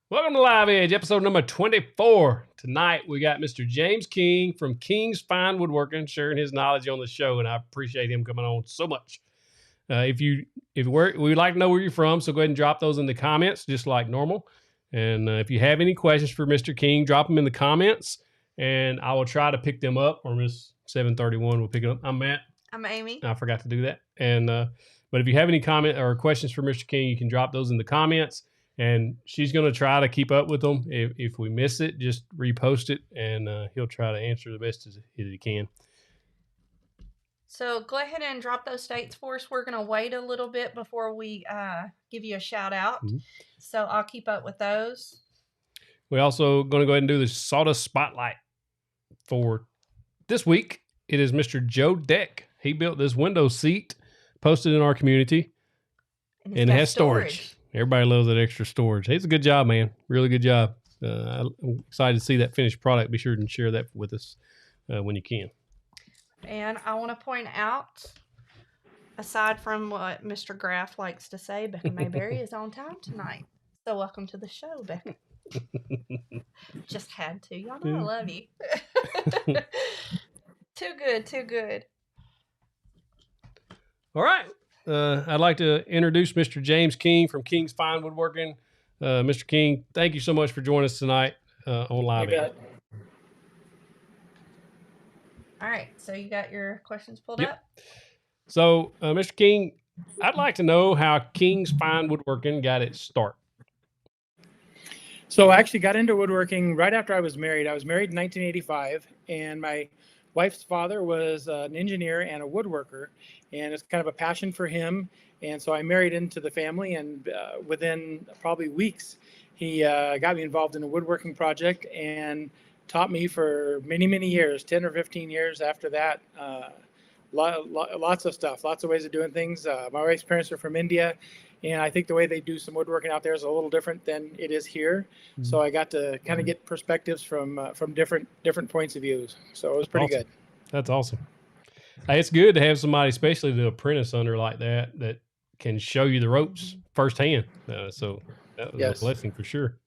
Welcome to Live Edge, episode number 24. Tonight, we got Mr. James King from Kings Fine Woodworking sharing his knowledge on the show, and I appreciate him coming on so much. We'd like to know where you're from, so go ahead and drop those in the comments, just like normal. And if you have any questions for Mr. King, drop them in the comments, and I will try to pick them up, or Miss 731 will pick it up. I'm Matt. I'm Amy. I forgot to do that. And but if you have any comment or questions for Mr. King, you can drop those in the comments. And she's going to try to keep up with them. If we miss it, just repost it, and he'll try to answer the best as he can. So go ahead and drop those states for us. We're going to wait a little bit before we give you a shout out. Mm-hmm. So I'll keep up with those. We're also going to go ahead and do the Sawdust Spotlight for this week. It is Mr. Joe Deck. He built this window seat, posted in our community, and it has storage. Everybody loves that extra storage. It's a good job, man. Really good job. I'm excited to see that finished product. Be sure and share that with us when you can. And I want to point out, aside from what Mr. Graff likes to say, Becca Mayberry is on time tonight. So welcome to the show, Becca. Just had to. Y'all know I love you. Too good, too good. All right. I'd like to introduce Mr. James King from Kings Fine Woodworking. Mr. King, thank you so much for joining us tonight on Live. All right, so you got your questions pulled up? So, Mr. King, I'd like to know how Kings Fine Woodworking got its start. So I actually got into woodworking right after I was married. I was married in 1985, and my wife's father was an engineer and a woodworker, and it's kind of a passion for him. And so I married into the family, and within probably weeks, he got me involved in a woodworking project and taught me for many, many years, 10 or 15 years after that. Lots of stuff, lots of ways of doing things. My wife's parents are from India, and I think the way they do some woodworking out there is a little different than it is here. Mm-hmm. So I got to kind of get perspectives from different points of views. So it was pretty good. That's awesome. Hey, it's good to have somebody, especially to apprentice under like that can show you the ropes firsthand. So that was a blessing for sure.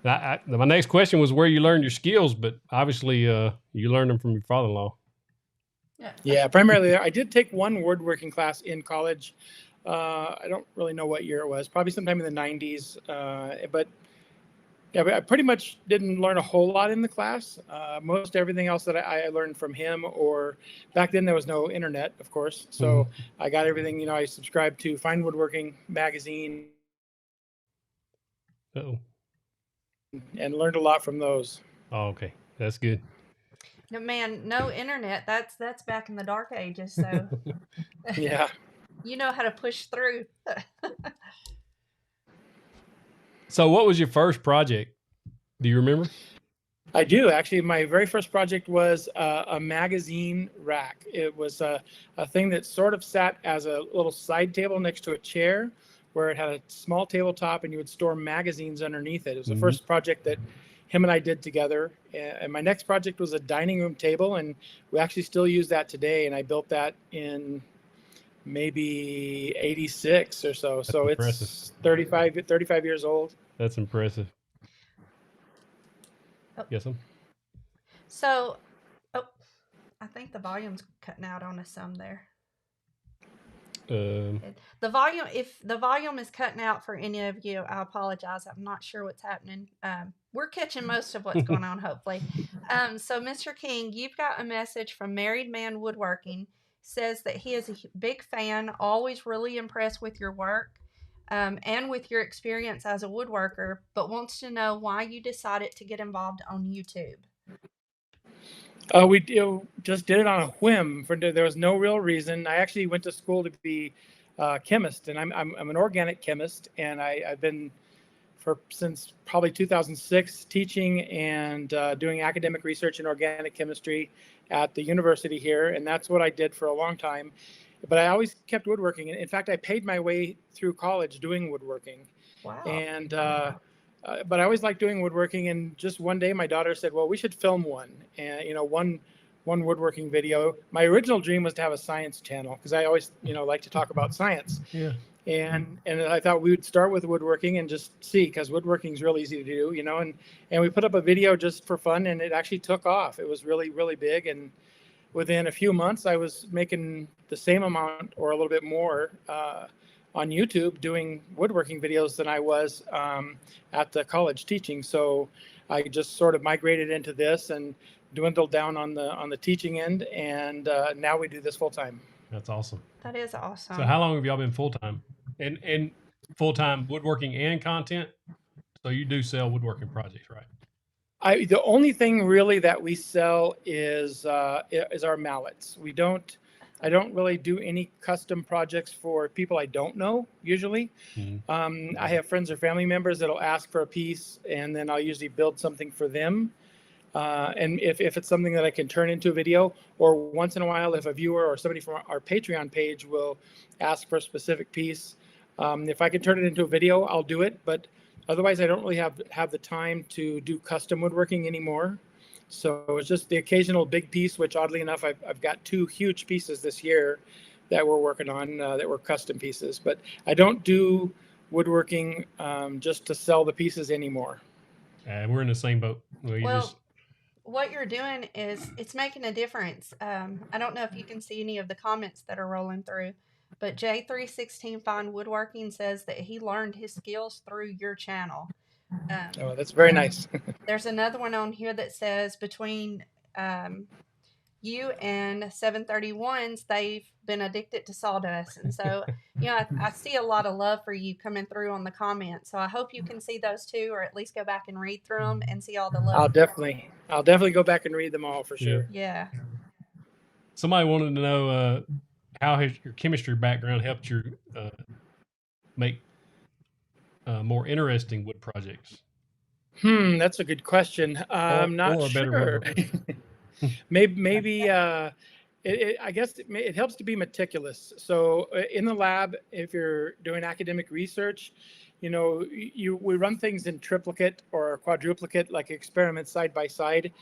My next question was where you learned your skills, but obviously you learned them from your father-in-law. Yeah, primarily. I did take one woodworking class in college. I don't really know what year it was, probably sometime in the 90s. But I pretty much didn't learn a whole lot in the class. Most everything else that I learned from him, or back then there was no internet, of course. So I got everything, I subscribed to Fine Woodworking magazine. Uh-oh. And learned a lot from those. Oh, okay. That's good. No, man, no internet. That's back in the dark ages. So yeah. You know how to push through. So what was your first project? Do you remember? I do. Actually, my very first project was a magazine rack. It was a thing that sort of sat as a little side table next to a chair, where it had a small tabletop and you would store magazines underneath it. It was the first project that him and I did together. And my next project was a dining room table, and we actually still use that today. And I built that in maybe 86 or so. So it's 35 years old. That's impressive. Oh. Yes, ma'am. So, I think the volume's cutting out on us some there. The volume, if the volume is cutting out for any of you, I apologize. I'm not sure what's happening. We're catching most of what's going on, hopefully. So, Mr. King, you've got a message from Married Man Woodworking. Says that he is a big fan, always really impressed with your work and with your experience as a woodworker, but wants to know why you decided to get involved on YouTube. We just did it on a whim. There was no real reason. I actually went to school to be a chemist, and I'm an organic chemist, and I've been since probably 2006 teaching and doing academic research in organic chemistry at the university here, and that's what I did for a long time. But I always kept woodworking. In fact, I paid my way through college doing woodworking. Wow. And but I always liked doing woodworking, and just one day my daughter said, well, we should film one. And one woodworking video. My original dream was to have a science channel, because I always like to talk about science. Yeah. And I thought we would start with woodworking and just see, because woodworking is really easy to do, and we put up a video just for fun, and it actually took off. It was really, really big. And within a few months, I was making the same amount or a little bit more on YouTube doing woodworking videos than I was at the college teaching. So I just sort of migrated into this and dwindled down on the teaching end, and now we do this full time. That's awesome. That is awesome. So how long have y'all been full-time? And full-time woodworking and content? So you do sell woodworking projects, right? The only thing really that we sell is our mallets. I don't really do any custom projects for people I don't know usually. Mm-hmm. I have friends or family members that'll ask for a piece, and then I'll usually build something for them. And if it's something that I can turn into a video, or once in a while, if a viewer or somebody from our Patreon page will ask for a specific piece, if I can turn it into a video, I'll do it. But otherwise, I don't really have the time to do custom woodworking anymore. So it's just the occasional big piece, which oddly enough, I've got 2 huge pieces this year that we're working on that were custom pieces. But I don't do woodworking just to sell the pieces anymore. We're in the same boat. What you're doing is it's making a difference. I don't know if you can see any of the comments that are rolling through, but J316 Fine Woodworking says that he learned his skills through your channel. Oh, that's very nice. There's another one on here that says between you and 731s, they've been addicted to sawdust. And so, I see a lot of love for you coming through on the comments. So I hope you can see those too, or at least go back and read through them and see all the love. I'll definitely go back and read them all for sure. Yeah. Somebody wanted to know how has your chemistry background helped you make more interesting wood projects? That's a good question. I'm not sure. Maybe I guess it helps to be meticulous. So in the lab, if you're doing academic research, we run things in triplicate or quadruplicate, like experiments side by side,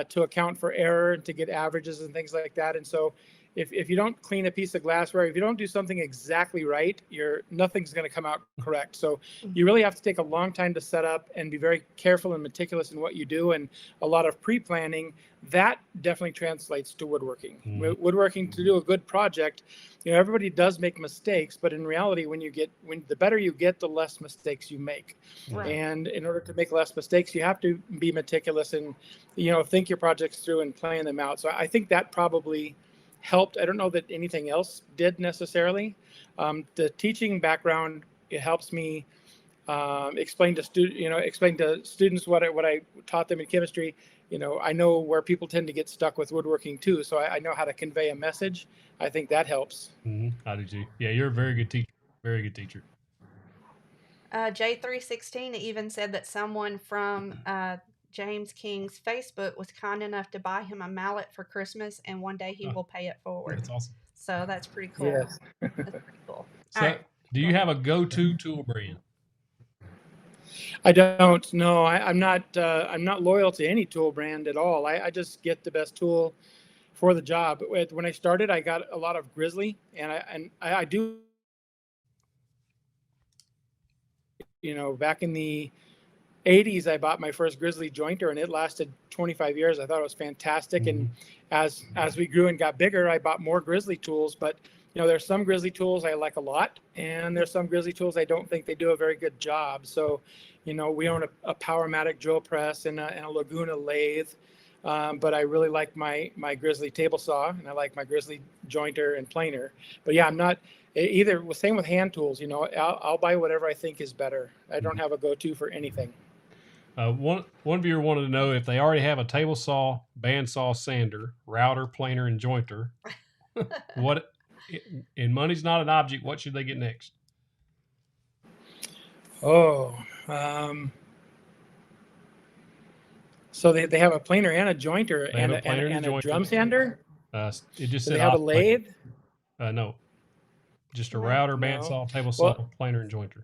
to account for error and to get averages and things like that. And so if you don't clean a piece of glassware, if you don't do something exactly right, nothing's going to come out correct. So you really have to take a long time to set up and be very careful and meticulous in what you do, and a lot of pre-planning. That definitely translates to woodworking. Mm-hmm. Woodworking, to do a good project, everybody does make mistakes, but in reality, when the better you get, the less mistakes you make. Right. And in order to make less mistakes, you have to be meticulous and think your projects through and plan them out. So I think that probably helped. I don't know that anything else did necessarily. The teaching background, it helps me explain to students what I taught them in chemistry. I know where people tend to get stuck with woodworking too, so I know how to convey a message. I think that helps. Mm-hmm. How did you? Yeah, you're a very good teacher. Very good teacher. J316 even said that someone from James King's Facebook was kind enough to buy him a mallet for Christmas, and one day he will pay it forward. That's awesome. So that's pretty cool. Yes. That's pretty cool. So, right. Do you have a go-to tool brand? I don't. No, I'm not loyal to any tool brand at all. I just get the best tool for the job. When I started, I got a lot of Grizzly, and I do. Back in the 80s, I bought my first Grizzly jointer, and it lasted 25 years. I thought it was fantastic. Mm-hmm. And as we grew and got bigger, I bought more Grizzly tools. But there's some Grizzly tools I like a lot, and there's some Grizzly tools I don't think they do a very good job. So, we own a Powermatic drill press and a Laguna lathe, but I really like my Grizzly table saw, and I like my Grizzly jointer and planer. But yeah, I'm not either. Same with hand tools. I'll buy whatever I think is better. I don't have a go-to for anything. One viewer wanted to know if they already have a table saw, bandsaw, sander, router, planer, and jointer. What? And money's not an object. What should they get next? So they have a planer and a jointer and a drum sander. It just said they have a lathe. No, just a router, bandsaw, table saw, planer, and jointer.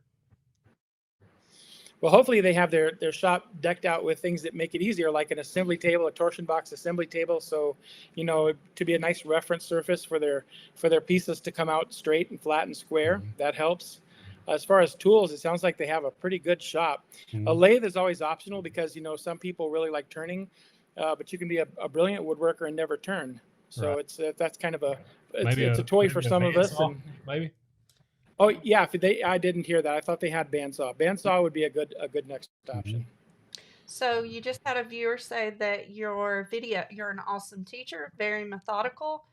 Well, hopefully they have their shop decked out with things that make it easier, like an assembly table, a torsion box assembly table. So, to be a nice reference surface for their pieces to come out straight and flat and square. Mm-hmm. That helps. As far as tools, it sounds like they have a pretty good shop. Mm-hmm. A lathe is always optional because, some people really like turning, but you can be a brilliant woodworker and never turn. So Right. that's kind of Maybe it's a toy for some of us. bandsaw, maybe. Oh yeah, I didn't hear that. I thought they had bandsaw. Bandsaw would be a good next option. So you just had a viewer say that you're an awesome teacher, very methodical.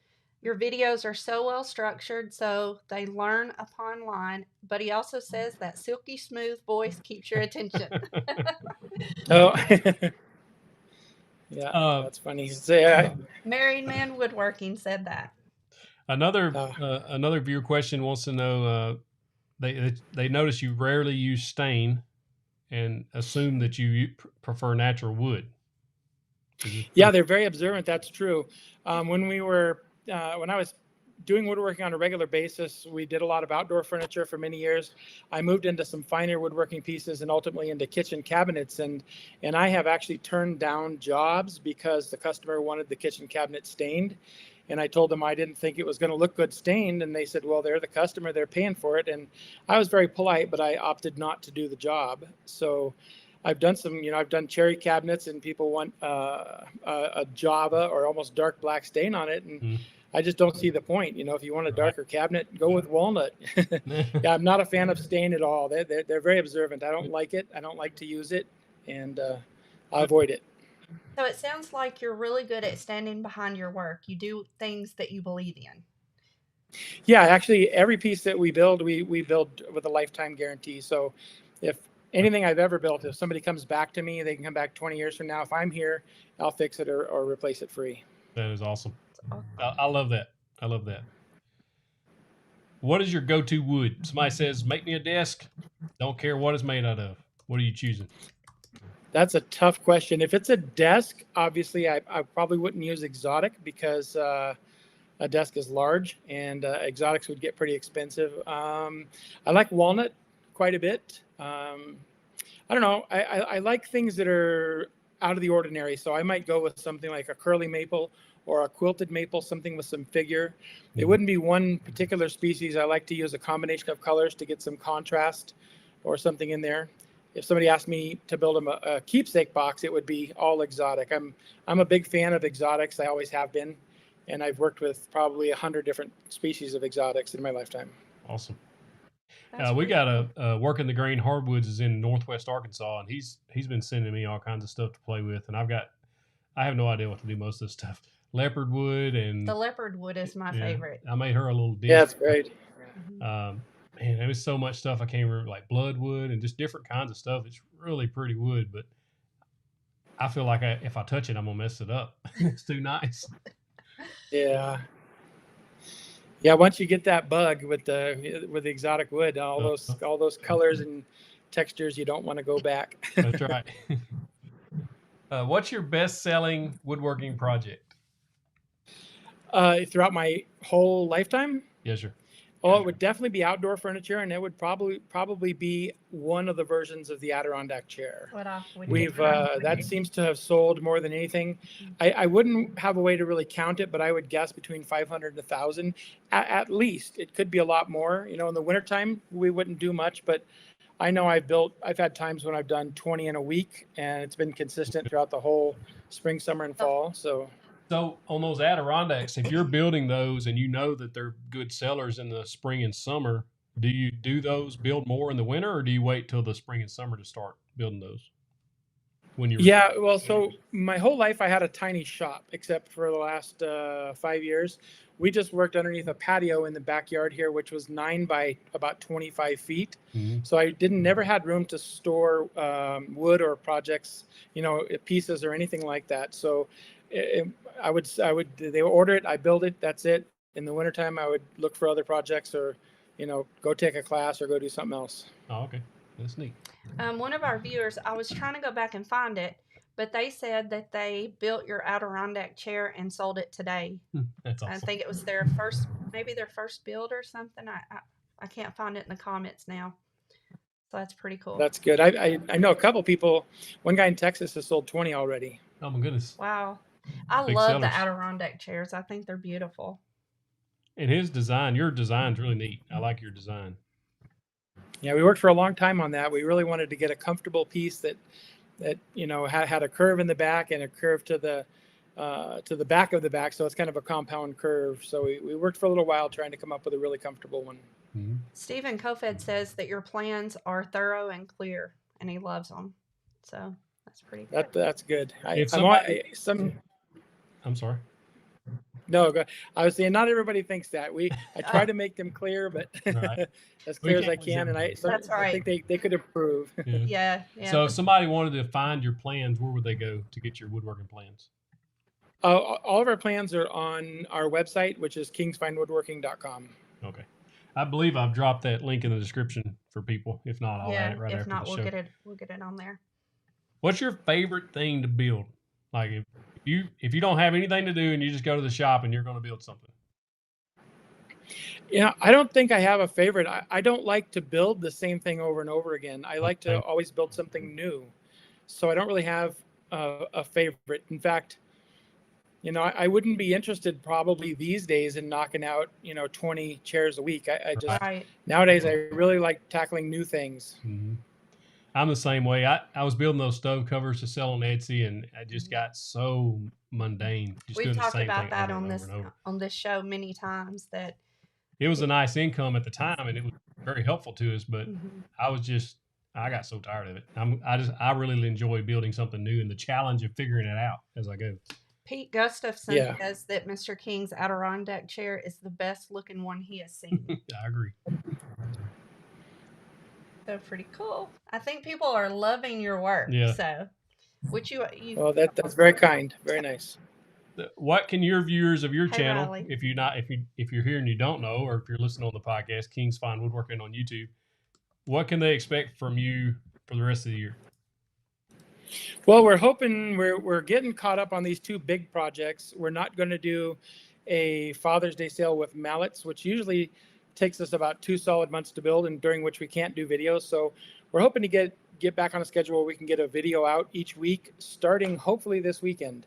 Your videos are so well structured, so they learn upon line. But he also says that silky smooth voice keeps your attention. Oh, yeah, that's funny. So, Married Man Woodworking said that. Another viewer question wants to know. They notice you rarely use stain, and assume that you prefer natural wood. Yeah, they're very observant. That's true. When I was doing woodworking on a regular basis, we did a lot of outdoor furniture for many years. I moved into some finer woodworking pieces and ultimately into kitchen cabinets. And I have actually turned down jobs because the customer wanted the kitchen cabinet stained. And I told them I didn't think it was going to look good stained. And they said, well, they're the customer, they're paying for it. And I was very polite, but I opted not to do the job. So I've done I've done cherry cabinets and people want a Java or almost dark black stain on it. And I just don't see the point. If you want a darker cabinet, go with walnut. Yeah, I'm not a fan of stain at all. They're very observant. I don't like it. I don't like to use it, and I avoid it. So it sounds like you're really good at standing behind your work. You do things that you believe in. Yeah, actually, every piece that we build, we build with a lifetime guarantee. So if anything I've ever built, if somebody comes back to me, they can come back 20 years from now. If I'm here, I'll fix it or replace it free. That is awesome. I love that. I love that. What is your go-to wood? Somebody says, make me a desk. Don't care what it's made out of. What are you choosing? That's a tough question. If it's a desk, obviously I probably wouldn't use exotic because a desk is large and exotics would get pretty expensive. I like walnut quite a bit. I don't know. I like things that are out of the ordinary. So I might go with something like a curly maple or a quilted maple, something with some figure. It wouldn't be one particular species. I like to use a combination of colors to get some contrast or something in there. If somebody asked me to build them a keepsake box, it would be all exotic. I'm a big fan of exotics. I always have been. And I've worked with probably 100 different species of exotics in my lifetime. Awesome. We got a Working the Grain Hardwoods is in Northwest Arkansas, and he's been sending me all kinds of stuff to play with, and I have no idea what to do most of this stuff. Leopard wood and the leopard wood is my favorite. I made her a little dish. Yeah, it's great. Man, there was so much stuff I can't remember, like blood wood and just different kinds of stuff. It's really pretty wood, but I feel like if I touch it, I'm gonna mess it up. It's too nice. Yeah. Yeah, once you get that bug with the exotic wood, all those colors and textures, you don't want to go back. That's right. What's your best-selling woodworking project? Throughout my whole lifetime? Yes, sir. Oh, it would definitely be outdoor furniture, and it would probably be one of the versions of the Adirondack chair. That seems to have sold more than anything. I wouldn't have a way to really count it, but I would guess between 500 and 1,000 at least. It could be a lot more. In the wintertime, we wouldn't do much, but I know I've had times when I've done 20 in a week, and it's been consistent throughout the whole spring, summer, and fall. So on those Adirondacks, if you're building those and you know that they're good sellers in the spring and summer, do you build more in the winter, or do you wait till the spring and summer to start building those? So my whole life I had a tiny shop, except for the last 5 years. We just worked underneath a patio in the backyard here, which was 9 by about 25 feet. Mm-hmm. So I never had room to store wood or projects, pieces or anything like that. So they would order it, I build it, that's it. In the wintertime, I would look for other projects or, go take a class or go do something else. Oh, okay. That's neat. One of our viewers, I was trying to go back and find it, but they said that they built your Adirondack chair and sold it today. That's awesome. I think it was their first build or something. I can't find it in the comments now. So that's pretty cool. That's good. I know a couple people. One guy in Texas has sold 20 already. Oh my goodness. Wow. I Big love the sellers. Adirondack chairs. I think they're beautiful. And his design, your design's really neat. I like your design. Yeah, we worked for a long time on that. We really wanted to get a comfortable piece that had a curve in the back and a curve to the back of the back. So it's kind of a compound curve. So we worked for a little while trying to come up with a really comfortable one. Mm-hmm. Stephen Kofed says that your plans are thorough and clear, and he loves them. So that's pretty good. That's good. I'm sorry. No, I was saying not everybody thinks that. I try to make them clear, but Right. as clear as I can. And That's I right. think they could improve. Yeah. So if somebody wanted to find your plans, where would they go to get your woodworking plans? All of our plans are on our website, which is kingsfinewoodworking.com. Okay. I believe I've dropped that link in the description for people. If not, I'll add it right after the show. We'll get it on there. What's your favorite thing to build? Like if you don't have anything to do and you just go to the shop and you're going to build something. Yeah, I don't think I have a favorite. I don't like to build the same thing over and over again. I like to always build something new. So I don't really have a favorite. In fact, I wouldn't be interested probably these days in knocking out, 20 chairs a week. Nowadays, I really like tackling new things. Mm-hmm. I'm the same way. I was building those stove covers to sell on Etsy, and I just got so mundane. We've talked about that on this show many times. That it was a nice income at the time, and it was very helpful to us. But I got so tired of it. I really enjoy building something new and the challenge of figuring it out as I go. Pete Gustafson says that Mr. King's Adirondack chair is the best looking one he has seen. I agree. So pretty cool. I think people are loving your work. Yeah. So, which you. Well, that's very kind. Very nice. What can your viewers of your channel, Riley. if you're here and you don't know, or if you're listening on the podcast, Kings Fine Woodworking on YouTube, what can they expect from you for the rest of the year? Well, we're hoping we're getting caught up on these two big projects. We're not going to do a Father's Day sale with mallets, which usually takes us about 2 solid months to build, and during which we can't do videos. So we're hoping to get back on a schedule where we can get a video out each week, starting hopefully this weekend,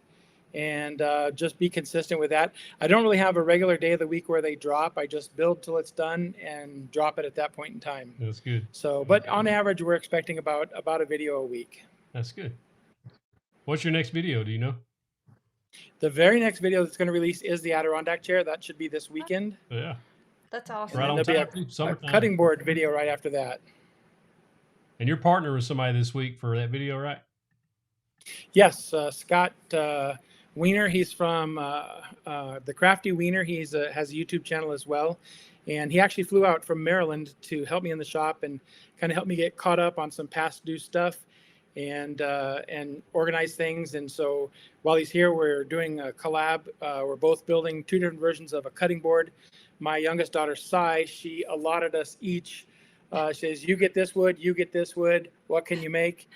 and just be consistent with that. I don't really have a regular day of the week where they drop. I just build till it's done and drop it at that point in time. That's good. So, but on average, we're expecting about a video a week. That's good. What's your next video? Do you know? The very next video that's going to release is the Adirondack chair. That should be this weekend. Yeah. That's awesome. Right on There'll time. be a cutting board video right after that. And you're partner with somebody this week for that video, right? Yes, Scott Wiener. He's from the Crafty Wiener. He has a YouTube channel as well. And he actually flew out from Maryland to help me in the shop and kind of help me get caught up on some past due stuff and organize things. And so while he's here, we're doing a collab. We're both building 2 different versions of a cutting board. My youngest daughter, Sai, she allotted us each. She says, "You get this wood, you get this wood. What can you make?"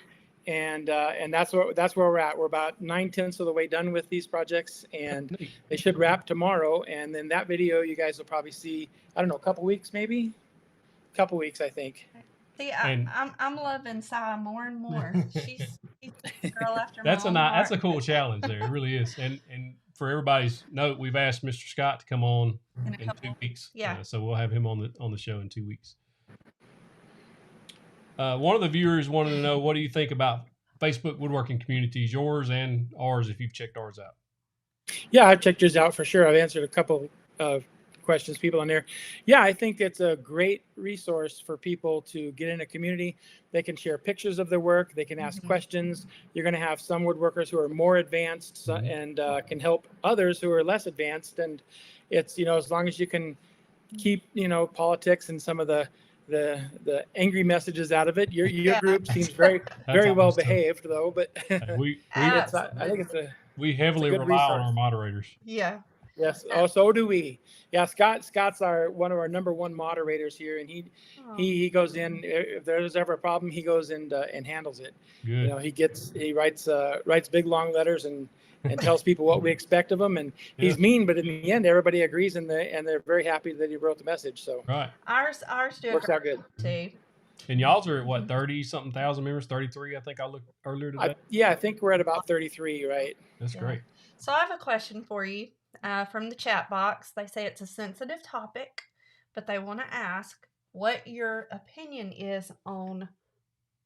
And that's where we're at. We're about 9/10 of the way done with these projects, and they should wrap tomorrow. And then that video you guys will probably see, I don't know, a couple weeks maybe? A couple weeks, I think. See, I'm loving Sai more and more. She's a girl after my own heart. That's a cool challenge there. It really is. And for everybody's note, we've asked Mr. Scott to come on in 2 weeks. Yeah. So we'll have him on the show in 2 weeks. One of the viewers wanted to know, what do you think about Facebook woodworking communities, yours and ours, if you've checked ours out? Yeah, I've checked yours out for sure. I've answered a couple of questions, people on there. Yeah, I think it's a great resource for people to get in a community. They can share pictures of their work. They can ask questions. You're going to have some woodworkers who are more advanced and can help others who are less advanced. And it's, as long as you can keep, politics and some of the angry messages out of it. Your group seems very well behaved, though. But I think we heavily rely on our moderators. Yeah. Yes. Oh, so do we. Yeah. Scott's one of our number 1 moderators here, and he goes in if there's ever a problem, he goes in and handles it. Good. He writes big long letters and tells people what we expect of him, and he's mean, but in the end, everybody agrees, and they're very happy that he wrote the message. So right. Ours do works out good too. And y'all's are at what, 30-something thousand members? 33, I think I looked earlier today. I think we're at about 33, right? That's great. So I have a question for you from the chat box. They say it's a sensitive topic, but they want to ask what your opinion is on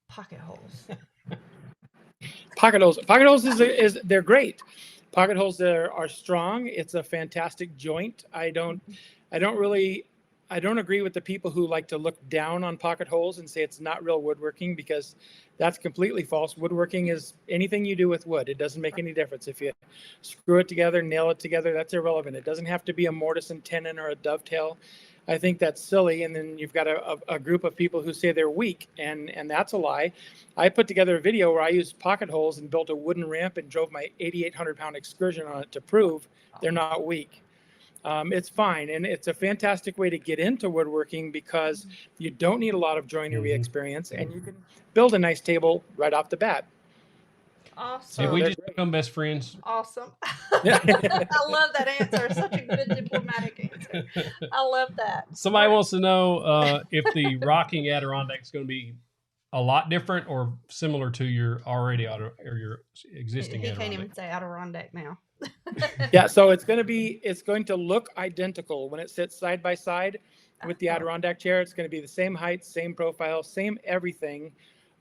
pocket holes. Pocket holes is they're great. Pocket holes are strong. It's a fantastic joint. I don't agree with the people who like to look down on pocket holes and say it's not real woodworking, because that's completely false. Woodworking is anything you do with wood. It doesn't make any difference. If you screw it together, nail it together, that's irrelevant. It doesn't have to be a mortise and tenon or a dovetail. I think that's silly. And then you've got a group of people who say they're weak, and that's a lie. I put together a video where I used pocket holes and built a wooden ramp and drove my 8,800-pound excursion on it to prove they're not weak. It's fine, and it's a fantastic way to get into woodworking because you don't need a lot of joinery experience, and you can build a nice table right off the bat. Awesome. If we just become best friends. Awesome. I love that answer. Such a good diplomatic answer. I love that. Somebody wants to know if the rocking Adirondack is going to be a lot different or similar to your your existing He Adirondack. can't even say Adirondack now. Yeah, so it's going to look identical when it sits side by side with the Adirondack chair. It's going to be the same height, same profile, same everything.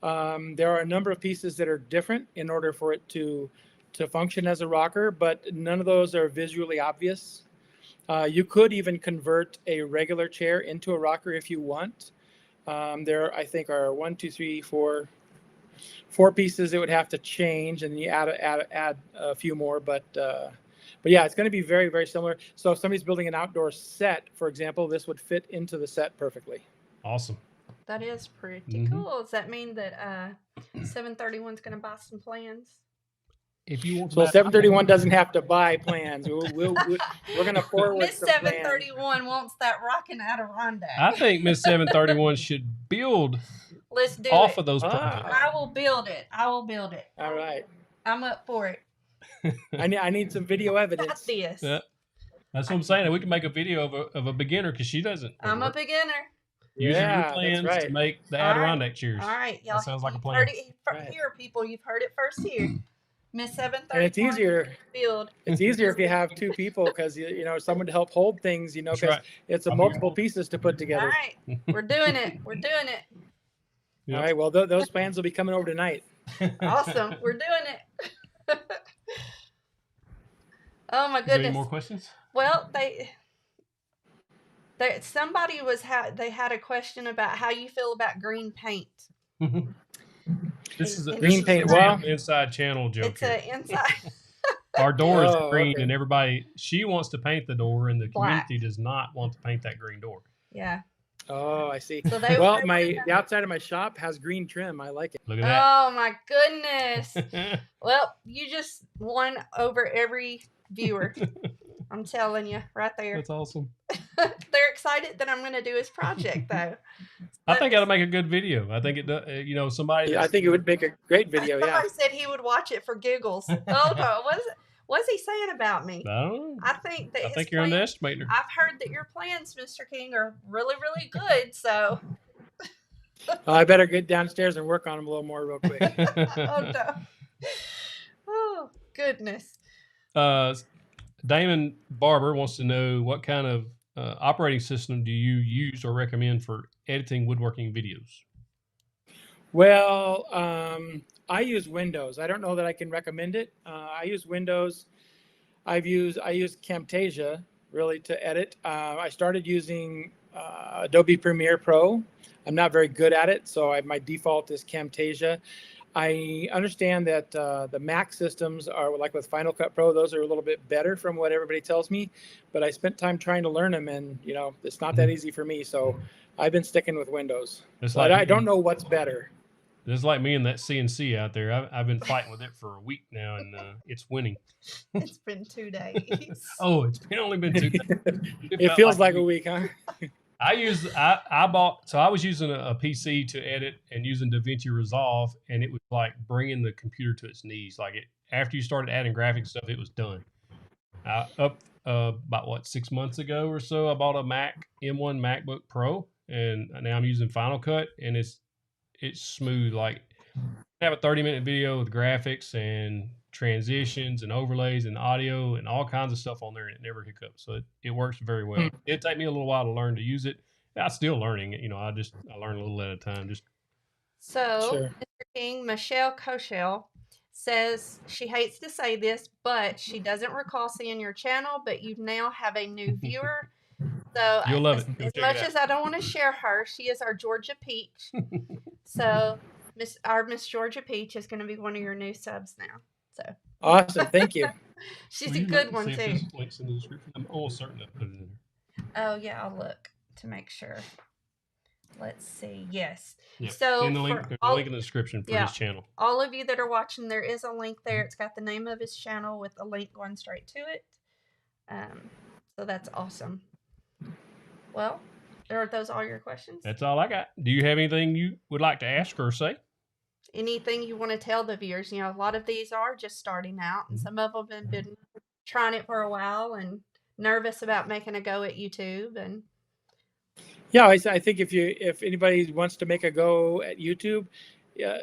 There are a number of pieces that are different in order for it to function as a rocker, but none of those are visually obvious. You could even convert a regular chair into a rocker if you want. There, I think, are 4 pieces that would have to change, and you add a few more. But yeah, it's going to be very, very similar. So if somebody's building an outdoor set, for example, this would fit into the set perfectly. Awesome. That is pretty cool. Does that mean that 731's going to buy some plans? If you want, so 731 doesn't have to buy plans. We're going to forward. Miss 731 wants that rocking Adirondack. I think Miss 731 should build. Let's do off it. of those projects. I will build it. All right. I'm up for it. I need some video evidence. Got this. Yeah. That's what I'm saying. We can make a video of a beginner because she doesn't. I'm a beginner. Using your plans to make the Adirondack chairs. All right, y'all. That sounds like a plan. Heard it here, people. You've heard it first here. Miss 731. And it's easier. Build. It's easier if you have 2 people because you know someone to help hold things. You know, because it's multiple pieces to put together. All right, we're doing it. We're doing it. Yep. All right. Well, those plans will be coming over tonight. Awesome. We're doing it. Oh my goodness. Any more questions? Well, somebody they had a question about how you feel about green paint. This is a green paint. Well, inside channel joke. It's an inside. Our door is green, and everybody. She wants to paint the door, and the Black. community does not want to paint that green door. Yeah. Oh, I see. So the outside of my shop has green trim. I like it. Look at that. Oh my goodness. Well, you just won over every viewer. I'm telling you, right there. That's awesome. They're excited that I'm going to do his project, though. I think that'll make a good video. I think it does. You know, somebody. Yeah, I think it would make a great video. Somebody said he would watch it for giggles. Oh no, what's he saying about me? I don't know. I think you're underestimating her. I've heard that your plans, Mr. King, are really, really good. So I better get downstairs and work on them a little more real quick. Oh no. Oh goodness. Damon Barber wants to know what kind of operating system do you use or recommend for editing woodworking videos? Well, I use Windows. I don't know that I can recommend it. I use Windows. I use Camtasia really to edit. I started using Adobe Premiere Pro. I'm not very good at it, so my default is Camtasia. I understand that the Mac systems are like with Final Cut Pro. Those are a little bit better from what everybody tells me, but I spent time trying to learn them, and you know it's not that easy for me. So I've been sticking with Windows. But I don't know what's better. It's like me and that CNC out there. I've been fighting with it for a week now, and it's winning. It's been 2 days. Oh, it's only been 2 days. It feels like a week, huh? I was using a PC to edit and using DaVinci Resolve, and it was like bringing the computer to its knees. Like after you started adding graphics stuff, it was done. About 6 months ago or so, I bought a M1 MacBook Pro, and now I'm using Final Cut, and it's smooth. Like, I have a 30-minute video with graphics and transitions and overlays and audio and all kinds of stuff on there, and it never hiccups. So it works very well. It'd take me a little while to learn to use it. I'm still learning it. I learn a little at a time. So, Sure. Mr. King, Michelle Koshel says she hates to say this, but she doesn't recall seeing your channel, but you now have a new viewer. So, You'll love as, it. Go as check much it out. as I don't want to share her, she is our Georgia Peach. So, Miss Georgia Peach is going to be one of your new subs now. So Awesome. Thank you. she's Will a you good look and one see if too. this link's in the description? I'm almost certain I put it in there. Oh yeah, I'll look to make sure. Let's see. Yes. Yep. So in the link, for there's all, a link in the description for his channel. all of you that are watching, there is a link there. It's got the name of his channel with a link going straight to it. So that's awesome. Well, are those all your questions? That's all I got. Do you have anything you would like to ask or say? Anything you want to tell the viewers? A lot of these are just starting out, and some of them have been trying it for a while and nervous about making a go at YouTube. And yeah, I think if anybody wants to make a go at YouTube,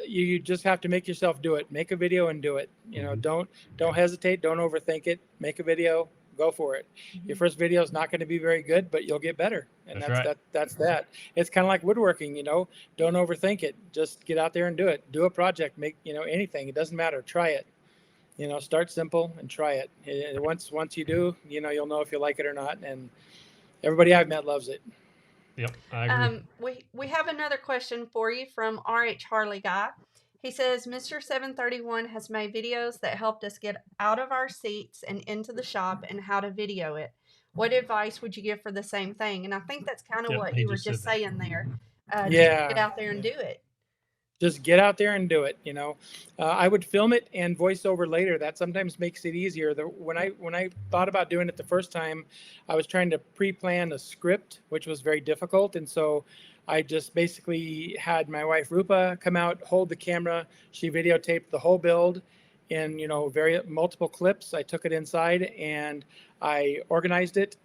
you just have to make yourself do it. Make a video and do it. Don't hesitate. Don't overthink it. Make a video. Go for it. Your first video is not going to be very good, but you'll get better. And that's right. That's that. It's kind of like woodworking. Don't overthink it. Just get out there and do it. Do a project. Make anything. It doesn't matter. Try it. Start simple and try it. Once you do, you'll know if you like it or not. And everybody I've met loves it. Yep, I agree. We have another question for you from RH Harley Guy. He says, Mr. 731 has made videos that helped us get out of our seats and into the shop and how to video it. What advice would you give for the same thing? And I think that's kind of what you were just saying there. Just get out there and do it. Just get out there and do it. I would film it and voice over later. That sometimes makes it easier. When I thought about doing it the first time, I was trying to pre-plan a script, which was very difficult. And so I just basically had my wife Rupa come out, hold the camera. She videotaped the whole build in multiple clips. I took it inside and I organized it,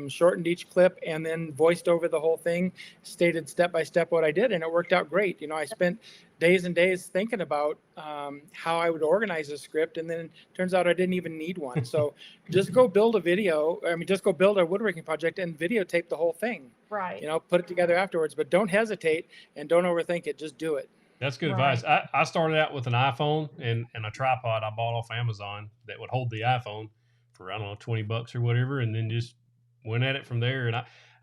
shortened each clip, and then voiced over the whole thing, stated step by step what I did, and it worked out great. I spent days and days thinking about how I would organize a script, and then it turns out I didn't even need one. So just go build a video. Just go build a woodworking project and videotape the whole thing. Right. Put it together afterwards, but don't hesitate and don't overthink it. Just do it. That's good advice. I started out with an iPhone and a tripod I bought off Amazon that would hold the iPhone for, I don't know, $20 or whatever, and then just went at it from there. And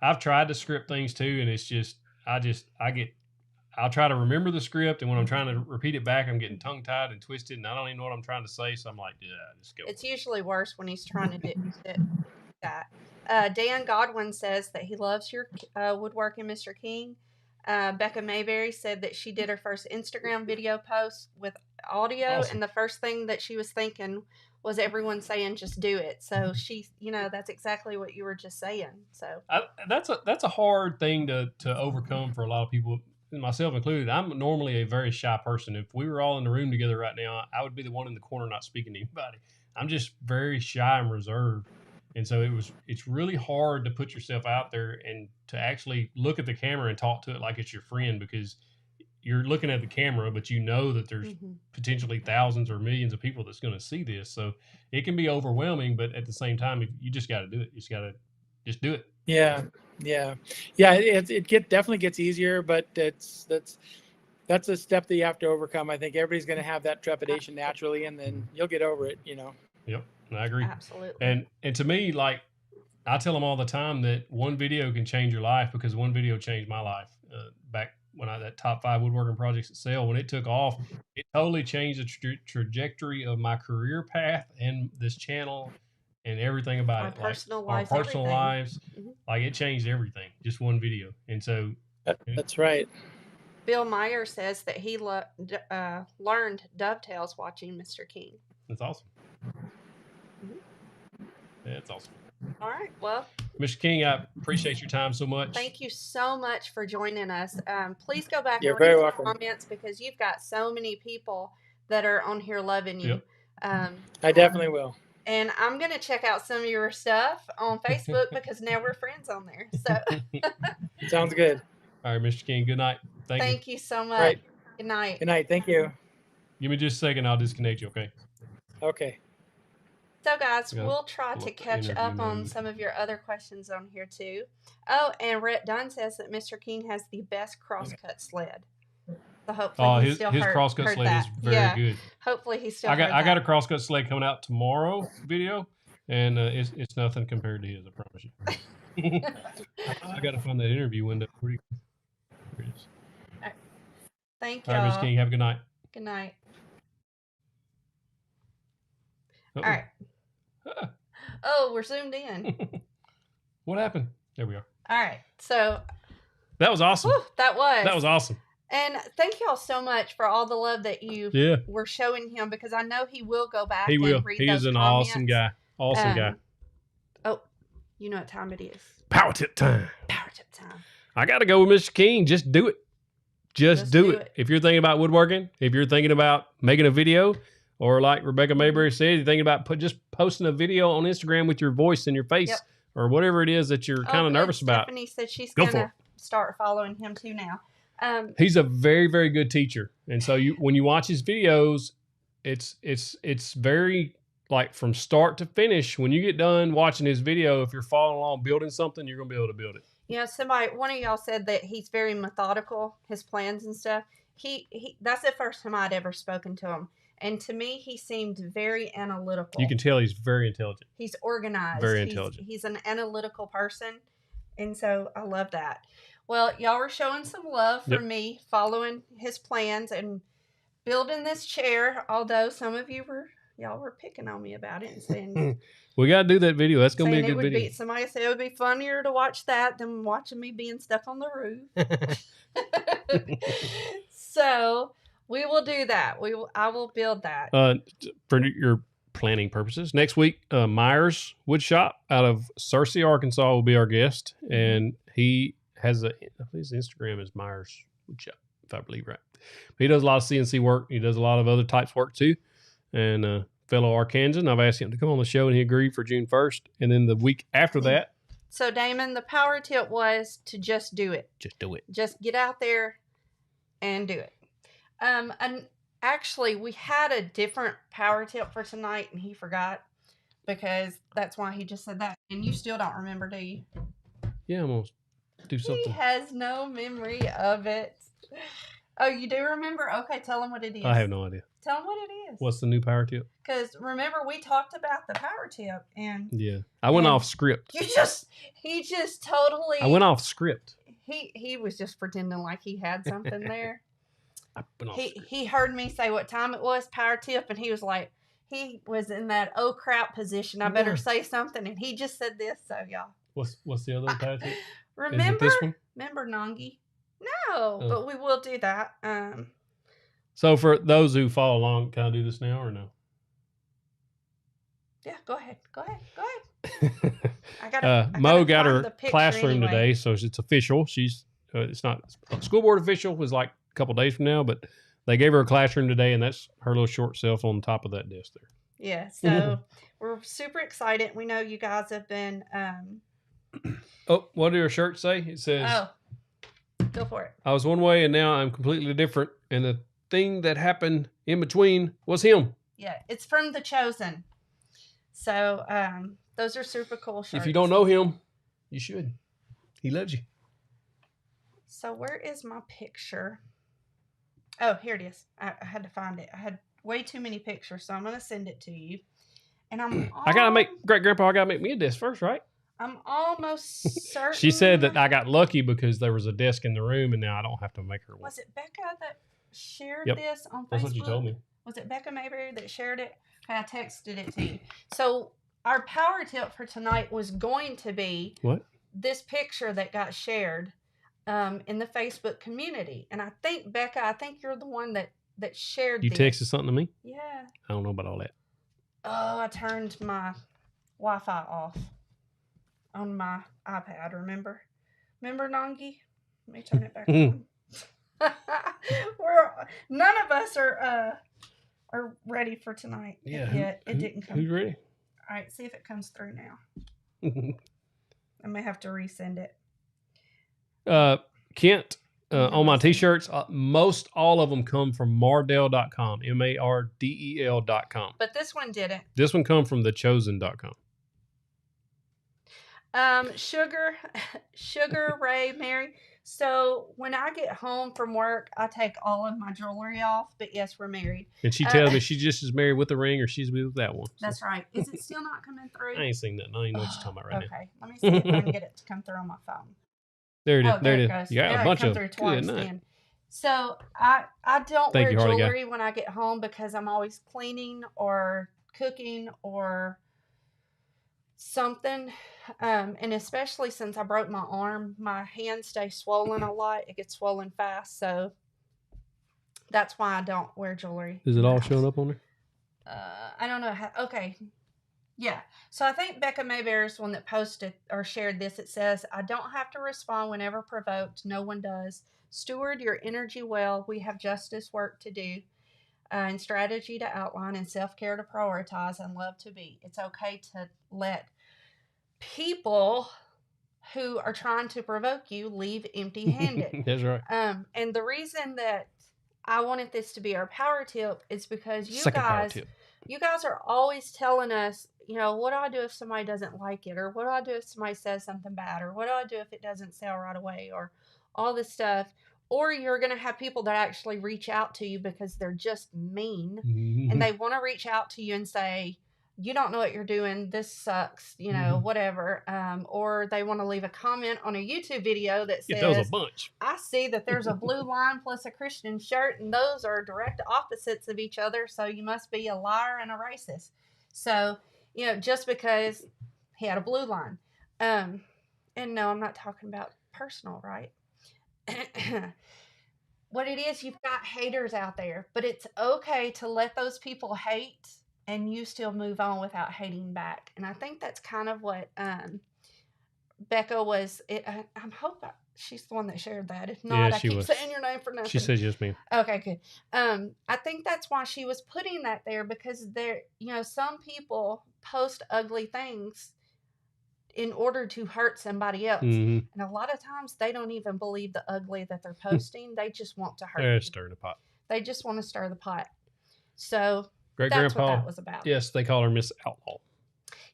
I've tried to script things too, and it's just I'll try to remember the script, and when I'm trying to repeat it back, I'm getting tongue tied and twisted, and I don't even know what I'm trying to say. So I'm like, yeah, just go. It's usually worse when he's trying to do that. Dan Godwin says that he loves your woodworking, Mr. King. Becca Mayberry said that she did her first Instagram video post with audio, and the first thing that she was thinking was everyone saying just do it. So she, that's exactly what you were just saying. So that's a hard thing to overcome for a lot of people, myself included. I'm normally a very shy person. If we were all in the room together right now, I would be the one in the corner not speaking to anybody. I'm just very shy and reserved. And so it's really hard to put yourself out there and to actually look at the camera and talk to it like it's your friend, because you're looking at the camera, but that there's potentially thousands or millions of people that's going to see this. So it can be overwhelming, but at the same time, you just got to do it. You just got to just do it. Yeah. It definitely gets easier, but that's a step that you have to overcome. I think everybody's going to have that trepidation naturally, and then you'll get over it. Yep, I agree. Absolutely. And to me, like, I tell them all the time that one video can change your life, because one video changed my life. Back when that top 5 woodworking projects at sale, when it took off, it totally changed the trajectory of my career path and this channel and everything about it. Personal lives, our personal lives. Like, it changed everything. Just one video. And so that's right. Bill Meyer says that he learned dovetails watching Mr. King. That's awesome. That's awesome. All right. Well, Mr. King, I appreciate your time so much. Thank you so much for joining us. Please go back and read the comments, because you've got so many people that are on here loving you. Yep. I definitely will. And I'm going to check out some of your stuff on Facebook because now we're friends on there. So Sounds good. All right, Mr. King, good night. thank you so much. Right. Good night. Good night. Thank you. Give me just a second. I'll disconnect you, okay? Okay. So, guys, Yeah, we'll try pull to up the catch interview up on mode. some of your other questions on here, too. Oh, and Rhett Dunn says that Mr. King has the best crosscut sled. So hopefully he still his heard crosscut sled that. is very good. Hopefully he still I got heard that. a crosscut sled coming out tomorrow video, and it's nothing compared to his. I promise you. I got to find that interview window. Here it is. Thank All y'all. right, Ms. King, have a good night. Good night. Uh-oh. All right. Oh, we're zoomed in. What happened? There we are. All right. So That was awesome. whew, that was awesome. And thank y'all so much for all the love that you were showing him, because I know he will go back He will. and read He those is an comments. awesome guy. Awesome guy. Oh, you know what time it is. Power tip time. Power tip time. I got to go with Mr. King. Just do it. Just do it. If you're thinking about woodworking, if you're thinking about making a video, or like Rebecca Mayberry said, you're thinking about just posting a video on Instagram with your voice and your face, or whatever it is that you're kind of nervous about. Stephanie said she's Go going for to start following him too now. He's a very, very good teacher. And so when you watch his videos, it's very, like, from start to finish. When you get done watching his video, if you're following along building something, you're going to be able to build it. Yeah, one of y'all said that he's very methodical, his plans and stuff. He that's the first time I'd ever spoken to him. And to me, he seemed very analytical. You can tell he's very intelligent. He's organized. Very intelligent. He's an analytical person. And so I love that. Well, y'all were showing some love for me, following his plans and building this chair. Although some of you y'all were picking on me about it and saying we got to do that video. That's going to be a good video. Somebody said it would be funnier to watch that than watching me being stuck on the roof. So we will do that. I will build that. For your planning purposes, next week, Myers Woodshop out of Searcy, Arkansas will be our guest. And he has his Instagram is Myers Woodshop, if I believe right. But he does a lot of CNC work. He does a lot of other types of work too. And fellow Arkansan, I've asked him to come on the show, and he agreed for June 1st. And then the week after that. So, Damon, the power tip was to just do it. Just do it. Just get out there and do it. And actually, we had a different power tip for tonight, and he forgot, because that's why he just said that. And you still don't remember, do you? Yeah, I'm going to do something. He has no memory of it. Oh, you do remember? Okay, tell him what it is. I have no idea. Tell him what it is. What's the new power tip? Because remember, we talked about the power tip, and I went off script. he just totally. I went off script. He was just pretending like he had something there. I went off script. He heard me say what time it was, power tip, and he was like, he was in that oh crap position. I better say something, and he just said this. So y'all. What's the other power tip? Remember? Is it this one? Remember Nangi? No, but we will do that. So for those who follow along, can I do this now or no? Yeah, go ahead. I gotta Mo got her find the picture classroom anyway. today, so it's official. She's it's not school board official. Was like a couple days from now, but they gave her a classroom today, and that's her little short self on top of that desk there. Yeah, so we're super excited. We know you guys have been. Oh, what did her shirt say? It says, "Oh, go for it." I was one way, and now I'm completely different, and the thing that happened in between was him. Yeah, it's from The Chosen. So those are super cool shirts. If you don't know him, you should. He loves you. So where is my picture? Oh, here it is. I had to find it. I had way too many pictures, so I'm going to send it to you. And I got to make, Great Grandpa, I got to make me a desk first, right? I'm almost certain. She said that I got lucky because there was a desk in the room, and now I don't have to make her one. Was it Becca that shared Yep. this on Facebook? That's what you told me. Was it Becca Mayberry that shared it? Okay, I texted it to you. So our power tip for tonight was going to be this picture that got shared in the Facebook community. And I think, Becca, I think you're the one that shared You this. texted something to me? Yeah. I don't know about all that. Oh, I turned my Wi-Fi off on my iPad, remember? Remember, Nangi? Let me turn it back on. None of us are ready for tonight yet. It didn't come. Who's ready? All right, see if it comes through now. I may have to resend it. Kent, on my t-shirts, most all of them come from Mardel.com, Mardel.com. But this one didn't. This one come from thechosen.com. Sugar Ray, Mary. So when I get home from work, I take all of my jewelry off. But yes, we're married. And she tells me she just is married with the ring, or she's with that one. So. That's right. Is it still not coming through? I ain't seen that. I don't even know what you're talking about right okay. Let me see if I can get it to come through on my phone. There it is. There it is. goes. You got a bunch of them. Twice then. So I don't wear jewelry when I get home because I'm always cleaning or cooking or something. And especially since I broke my arm, my hands stay swollen a lot. It gets swollen fast. So that's why I don't wear jewelry. Is it all showing up on there? I don't know how. Okay. Yeah. So I think Becca Mayberry is the one that posted or shared this. It says, I don't have to respond whenever provoked. No one does. Steward your energy well. We have justice work to do and strategy to outline and self-care to prioritize and love to be. It's okay to let people who are trying to provoke you leave empty-handed. That's right. And the reason that I wanted this to be our power tip is because you guys are always telling us, you know, what do I do if somebody doesn't like it? Or what do I do if somebody says something bad? Or what do I do if it doesn't sell right away? Or all this stuff. Or you're going to have people that actually reach out to you because they're just mean. And they want to reach out to you and say, you don't know what you're doing. This sucks, you know, whatever. Or they want to leave a comment on a YouTube video that says, those a bunch. I see that there's a blue line plus a Christian shirt, and those are direct opposites of each other. So you must be a liar and a racist. So, you know, just because he had a blue line. And no, I'm not talking about personal, right? What it is, you've got haters out there, but it's okay to let those people hate and you still move on without hating back. And I think that's kind of what Becca was. I'm hoping she's the one that shared that. If not, I keep saying your name for nothing. She says yes, ma'am. Okay, good. I think that's why she was putting that there, because there, you know, some people post ugly things in order to hurt somebody else. And a lot of times they don't even believe the ugly that they're posting. They just want to hurt you. Stir the pot. They just want to stir the pot. So Great-grandpa, that's what that was about. Yes, they call her Miss Outlaw.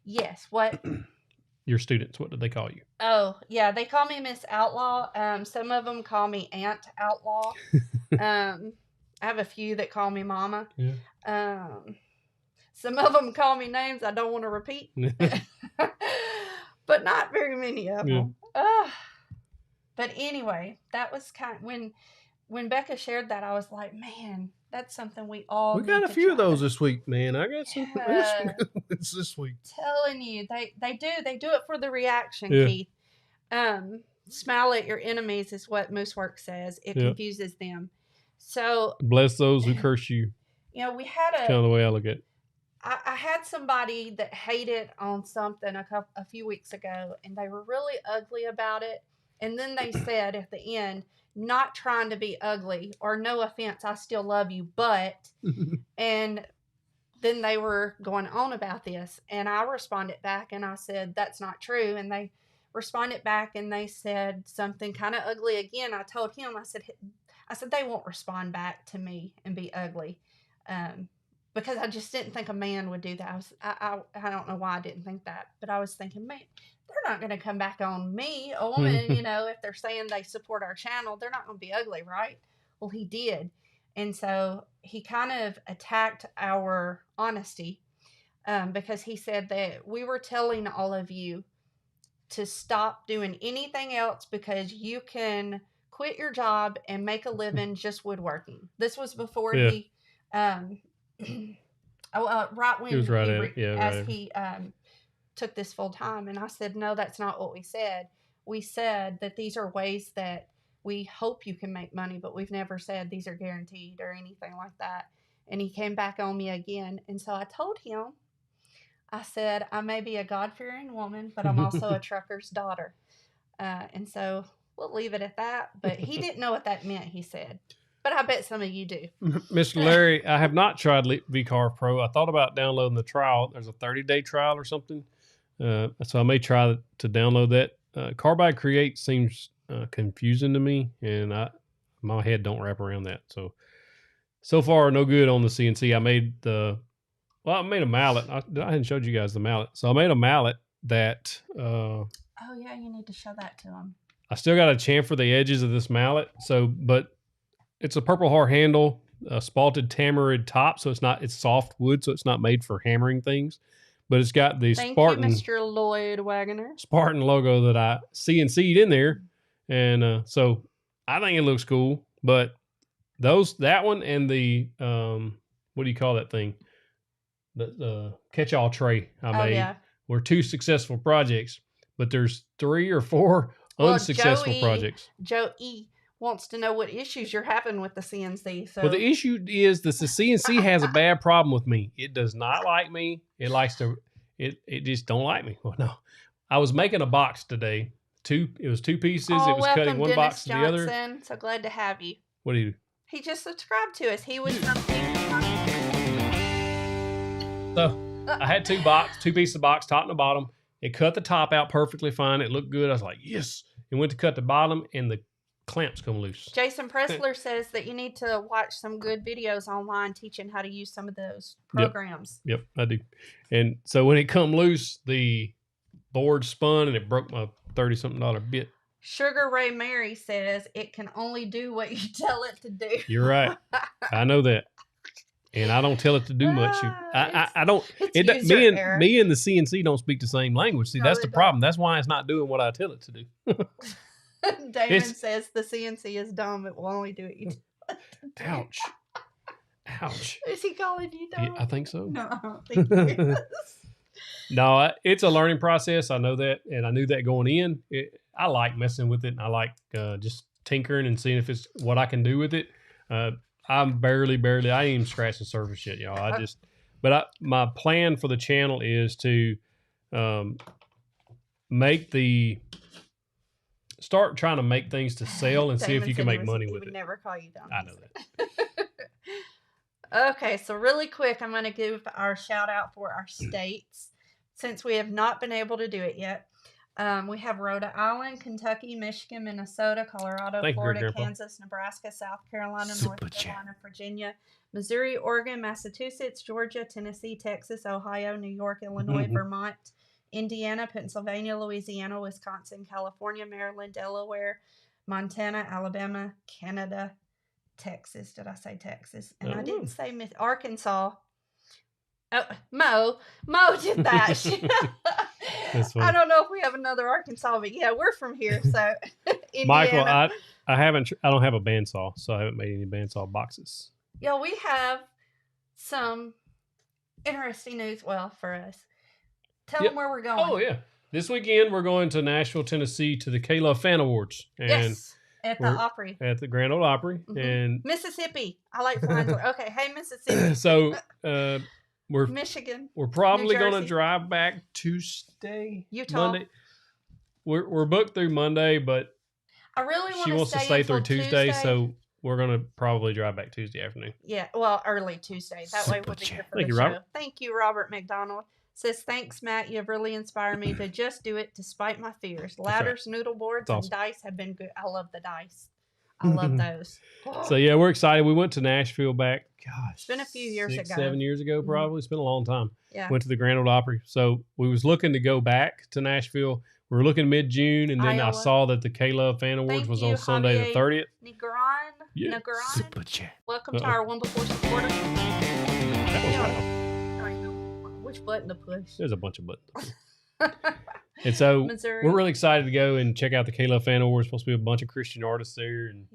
Yes, what? Your students, what did they call you? Oh, yeah, they call me Miss Outlaw. Some of them call me Aunt Outlaw. I have a few that call me Mama. Yeah. Some of them call me names I don't want to repeat. But not very many of them. But anyway, that was kind of, when Becca shared that, I was like, man, that's something we got a few of those this week, man. I got some this week. Telling you, they do it for the reaction, Keith. Smile at your enemies is what Moosework says. It confuses them. So bless those who curse you. You know, we had kind of the way I look at it. I had somebody that hated on something a few weeks ago, and they were really ugly about it. And then they said at the end, not trying to be ugly, or no offense, I still love you, but, and then they were going on about this. And I responded back and I said, that's not true. And they responded back and they said something kind of ugly again. I told him, I said, they won't respond back to me and be ugly. Because I just didn't think a man would do that. I don't know why I didn't think that, but I was thinking, man, they're not going to come back on me, a woman, you know, if they're saying they support our channel, they're not going to be ugly, right? Well, he did. And so he kind of attacked our honesty because he said that we were telling all of you to stop doing anything else because you can quit your job and make a living just woodworking. This was before he... right when he took this full time, and I said, no, that's not what we said. We said that these are ways that we hope you can make money, but we've never said these are guaranteed or anything like that. And he came back on me again, and so I told him, I said, I may be a God-fearing woman, but I'm also a trucker's daughter, and so we'll leave it at that. But he didn't know what that meant, he said. But I bet some of you do. Mr. Larry, I have not tried VCarve Pro. I thought about downloading the trial. There's a 30-day trial or something. So I may try to download that. Carbide Create seems confusing to me, and my head don't wrap around that. So far, no good on the CNC. I made I made a mallet. I hadn't showed you guys the mallet. So I made a mallet that... oh, yeah, you need to show that to them. I still got to chamfer the edges of this mallet. But it's a Purple Heart handle, a spalted tamarind top. So it's soft wood. So it's not made for hammering things. But it's got the Spartan. Thank you, Mr. Lloyd Wagoner. Spartan logo that I CNC'd in there. And so I think it looks cool. But that one and the, what do you call that thing? The catch-all tray I made were 2 successful projects. But there's 3 or 4 unsuccessful projects. Joe E wants to know what issues you're having with the CNC. So, well, the issue is that the CNC has a bad problem with me. It does not like me. It likes to. It just don't like me. Well, no, I was making a box today. It was 2 pieces. Oh, it was cutting one Dennis box to the other. Johnson. So glad to have you. What do you do? He just subscribed to us. He was. So I had 2 pieces of box, top and the bottom. It cut the top out perfectly fine. It looked good. I was like, yes. It went to cut the bottom, and the clamps come loose. Jason Pressler says that you need to watch some good videos online teaching how to use some of those programs. Yep, I do. And so when it come loose, the board spun, and it broke my $30-something bit. Sugar Ray Mary says it can only do what you tell it to do. You're right. I know that. And I don't tell it to do much. I don't. Me and the CNC don't speak the same language. See, that's the problem. That's why it's not doing what I tell it to do. Damon says the CNC is dumb. It will only do what you tell it to do. Ouch. Is he calling you dumb? Yeah, I think so. No, I don't think he is. No, it's a learning process. I know that, and I knew that going in. I like messing with it. And I like just tinkering and seeing if it's what I can do with it. I'm barely, I ain't even scratched the surface yet, y'all. My plan for the channel is to start trying to make things to sell and see if you can make money with it. He would never call you dumb. I know that. Okay, so really quick, I'm going to give our shout out for our states since we have not been able to do it yet. We have Rhode Island, Kentucky, Michigan, Minnesota, Colorado, Florida, Kansas, Nebraska, South Carolina, North Carolina, Virginia, Missouri, Oregon, Massachusetts, Georgia, Tennessee, Texas, Ohio, New York, Illinois, Vermont, Indiana, Pennsylvania, Louisiana, Wisconsin, California, Maryland, Delaware, Montana, Alabama, Canada, Texas. Did I say Texas? And I didn't say Arkansas. Oh, Mo did that. I don't know if we have another Arkansas, but yeah, we're from here. So, Michael, I don't have a bandsaw, so I haven't made any bandsaw boxes. Yeah, we have some interesting news. Well, for us, tell them where we're going. Oh yeah, this weekend we're going to Nashville, Tennessee, to the K-Love Fan Awards. And yes, at the Opry, at the Grand Ole Opry, and Mississippi. I like flying. Okay, hey Mississippi. So. Michigan. We're probably going to drive back Tuesday, Utah. Monday. We're booked through Monday, but I really she wants to stay through Tuesday, so we're going to probably drive back Tuesday afternoon. Yeah, well, early Tuesday. That way we'll be here for the show. Robert. Thank you, Robert McDonald. Says, thanks, Matt. You have really inspired me to just do it despite my fears. Ladders, noodle boards, and dice have been good. I love the dice. I love those. So, yeah, we're excited. We went to Nashville back, it's been a few years ago. 7 years ago, probably. It's been a long time. Yeah. Went to the Grand Ole Opry. So, we was looking to go back to Nashville. We were looking mid-June, and then I saw that the K-Love Fan Awards was on Sunday the 30th. Negron. Super chat. Welcome to our One Before supporters. Which button to push? There's a bunch of buttons. And so we're really excited to go and check out the K-Love Fan Awards. Supposed to be a bunch of Christian artists there. And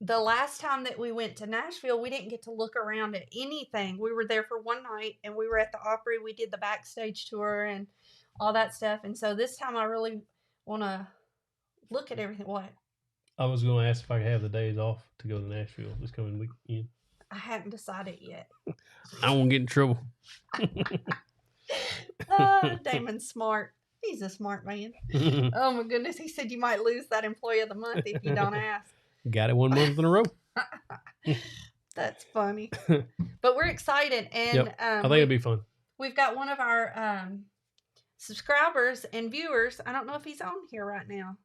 the last time that we went to Nashville, we didn't get to look around at anything. We were there for one night, and we were at the Opry. We did the backstage tour and all that stuff. And so this time I really want to look at everything. What? I was going to ask if I could have the days off to go to Nashville this coming weekend. I hadn't decided yet. I won't get in trouble. Damon's smart. He's a smart man. Oh my goodness. He said you might lose that employee of the month if you don't ask. Got it 1 month in a row. That's funny. But we're excited. And Yep. I think it'd be fun. we've got one of our subscribers and viewers. I don't know if he's on here right now.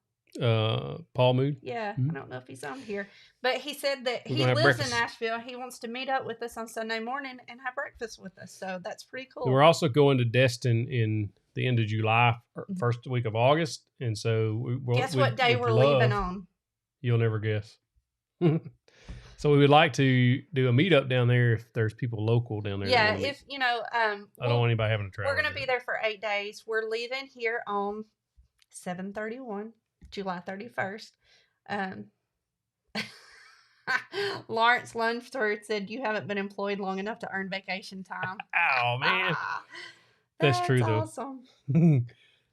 Paul Mood. Yeah, I don't know if he's on here. But he said that We're he gonna have lives breakfast. in Nashville. He wants to meet up with us on Sunday morning and have breakfast with us. So that's pretty cool. And we're also going to Destin in the end of July, first week of August. And so Guess what day we're leaving on? You'll never guess. So we would like to do a meetup down there if there's people local down there. Yeah, if you know, I don't want anybody having to travel. We're going to be there for 8 days. We're leaving here on 7/31, July 31st. Lawrence Lunsford said, "You haven't been employed long enough to earn vacation time." Oh man, that's true though. Awesome.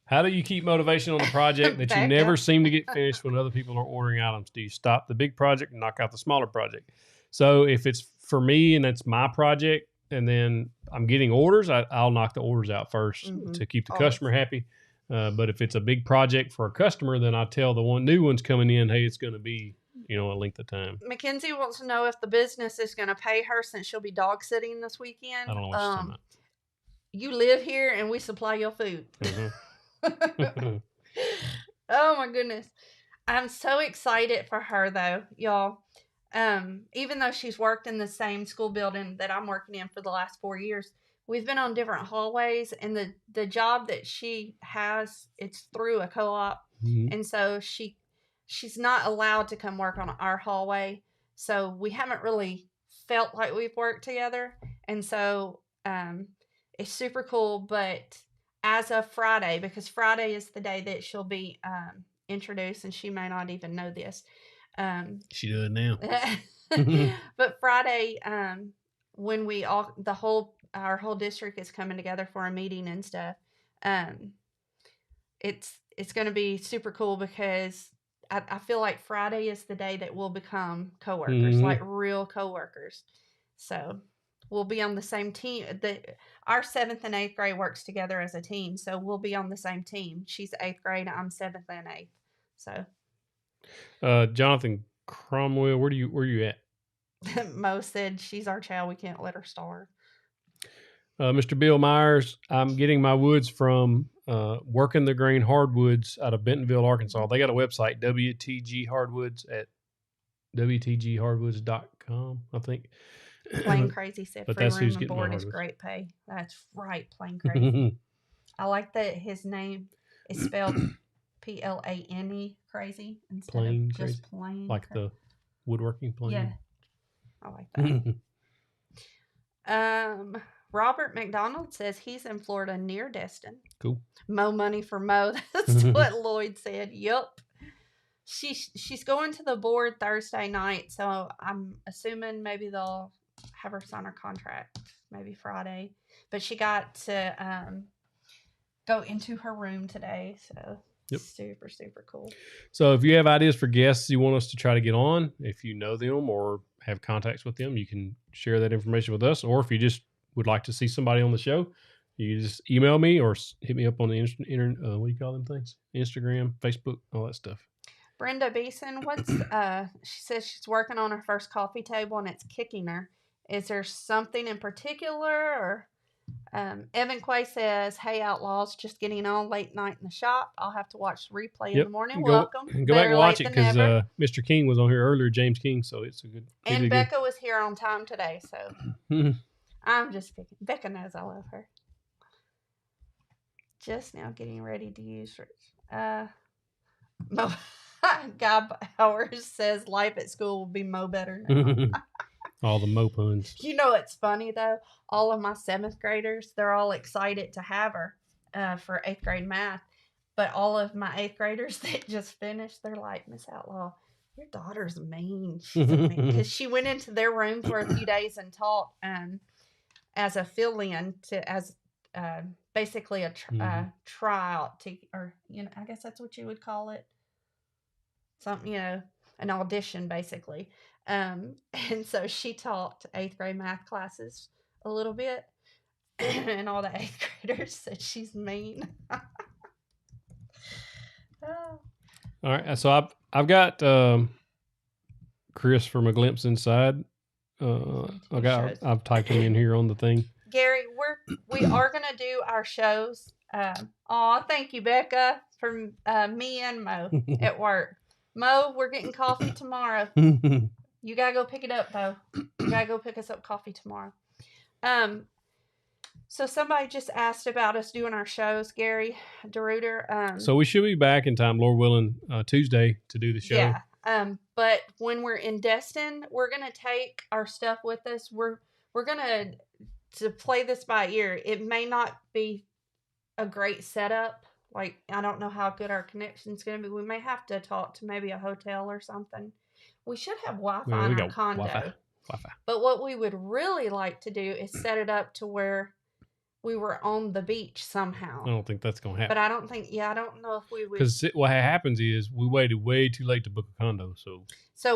How do you keep motivation on the project that you never seem to get finished when other people are ordering items? Do you stop the big project and knock out the smaller project? So if it's for me and it's my project and then I'm getting orders, I'll knock the orders out first to keep the customer happy. But if it's a big project for a customer, then I tell the new one's coming in, hey, it's going to be, a length of time. Mackenzie wants to know if the business is going to pay her since she'll be dog sitting this weekend. I don't know what you're talking about. You live here and we supply your food. Oh my goodness. I'm so excited for her though, y'all. Even though she's worked in the same school building that I'm working in for the last 4 years, we've been on different hallways, and the job that she has, it's through a co-op. And so she's not allowed to come work on our hallway. So we haven't really felt like we've worked together. And so it's super cool, but as of Friday, because Friday is the day that she'll be introduced, and she may not even know this. She does now. But Friday, when our whole district is coming together for a meeting and stuff, it's going to be super cool because I feel like Friday is the day that we'll become coworkers, like real coworkers. So we'll be on the same team. Our 7th and 8th grade works together as a team, so we'll be on the same team. She's 8th grade, I'm 7th and 8th. So, Jonathan Cromwell, where you at? Mo said she's our child. We can't let her starve. Mr. Bill Myers, I'm getting my woods from Working the Grain Hardwoods out of Bentonville, Arkansas. They got a website, WTG Hardwoods at WTGHardwoods.com, I think. Plain Crazy said but free that's room who's and getting board my is hardwoods. great pay. That's right, Plain Crazy. I like that his name is spelled Plane crazy instead Plain of just crazy. plain. Like the woodworking plane. Yeah, I like that. Robert McDonald says he's in Florida near Destin. Cool. Mo money for Mo. That's what Lloyd said. Yup. She's going to the board Thursday night, so I'm assuming maybe they'll have her sign her contract maybe Friday. But she got to go into her room today, so super, super cool. So if you have ideas for guests you want us to try to get on, if you know them or have contacts with them, you can share that information with us. Or if you just would like to see somebody on the show, you just email me or hit me up on the what do you call them things? Instagram, Facebook, all that stuff. Brenda Beeson, she says she's working on her first coffee table and it's kicking her. Is there something in particular? Or Evan Quay says, "Hey Outlaws, just getting on late night in the shop. I'll have to watch the replay in the morning. Welcome. Go back and watch it because Mr. King was on here earlier, James King, so it's a good. And Becca was here on time today, so I'm just picking. Becca knows I love her. Just now getting ready to use Guy Bowers says life at school will be mo better now. All the mo puns. You know, it's funny though. All of my 7th graders, they're all excited to have her for 8th grade math. But all of my 8th graders that just finished, they're like, "Miss Outlaw, your daughter's mean." She's mean. Because she went into their room for a few days and taught as a fill-in as basically a tryout or I guess that's what you would call it. Something, an audition basically. And so she taught 8th grade math classes a little bit, and all the 8th graders said she's mean. All right, so I've got Chris from A Glimpse Inside. I've typed him in here on the thing. Gary, we are gonna do our shows. Thank you, Becca, from me and Mo at work. Mo, we're getting coffee tomorrow. You gotta go pick it up though. You gotta go pick us up coffee tomorrow. So somebody just asked about us doing our shows, Gary DeRuiter. So we should be back in time, Lord willing, Tuesday to do the show. Yeah. But when we're in Destin, we're gonna take our stuff with us. We're gonna to play this by ear. It may not be a great setup. Like, I don't know how good our connection's gonna be. We may have to talk to maybe a hotel or something. We should have Wi-Fi in our condo. Wi-Fi. But what we would really like to do is set it up to where we were on the beach somehow. I don't think that's going to happen. But I don't know if we would. Because what happens is we waited way too late to book a condo. So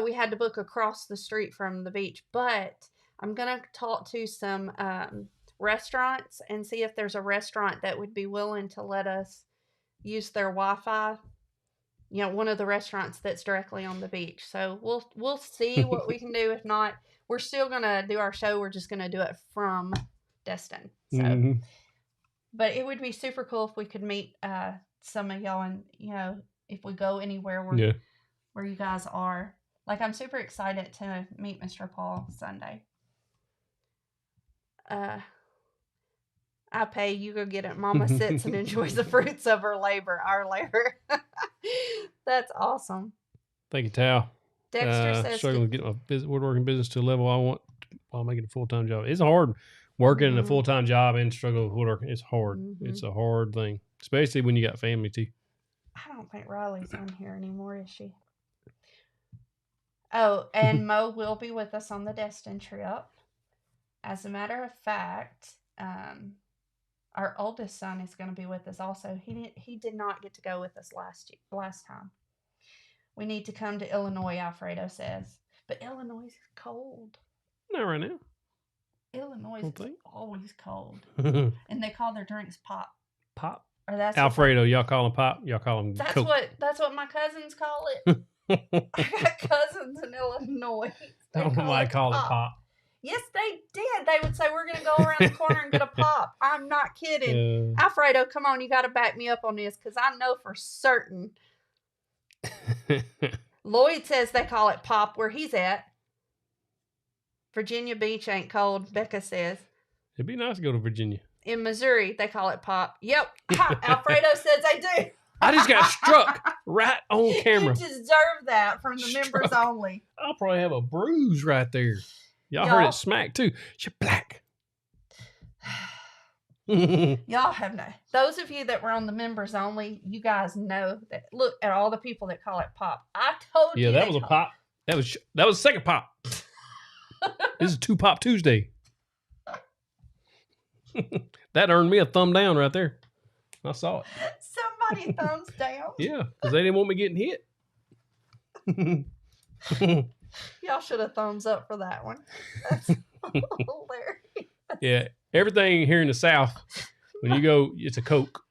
we had to book across the street from the beach. But I'm going to talk to some restaurants and see if there's a restaurant that would be willing to let us use their Wi-Fi. You know, one of the restaurants that's directly on the beach. So we'll see what we can do. If not, we're still going to do our show. We're just going to do it from Destin. So, but it would be super cool if we could meet some of y'all, and if we go anywhere where you guys are. Like, I'm super excited to meet Mr. Paul Sunday. I pay, you go get it. Mama sits and enjoys the fruits of her labor, our labor. That's awesome. Thank you, Tal. Dexter says, struggling to get my woodworking business to a level I want while making a full-time job. It's hard working in a full-time job and struggling with woodworking. It's hard. It's a hard thing, especially when you got family too. I don't think Riley's on here anymore, is she? Oh, and Mo will be with us on the Destin trip. As a matter of fact, our oldest son is going to be with us also. He did not get to go with us last time. We need to come to Illinois, Alfredo says. But Illinois is cold. Not right now. Illinois is always cold. And they call their drinks pop. Pop? Or that's Alfredo, y'all call them pop? Y'all call them Coke? That's what my cousins call it. I got cousins in Illinois. I don't know why I call it pop. Yes, they did. They would say, we're going to go around the corner and get a pop. I'm not kidding. Alfredo, come on. You got to back me up on this because I know for certain. Lloyd says they call it pop where he's at. Virginia Beach ain't cold, Becca says. It'd be nice to go to Virginia. In Missouri, they call it pop. Yep. Alfredo says they do. I just got struck right on camera. You deserve that from the members only. I'll probably have a bruise right there. Y'all heard it smack too. You're black. Y'all have no. Those of you that were on the members only, you guys know that. Look at all the people that call it pop. I told you. Yeah, that was a pop. That was the second pop. This is 2 Pop Tuesday. That earned me a thumb down right there. I saw it. Somebody thumbs down. Yeah, because they didn't want me getting hit. Y'all should have thumbs up for that one. That's hilarious. Yeah, everything here in the South, when you go, it's a Coke.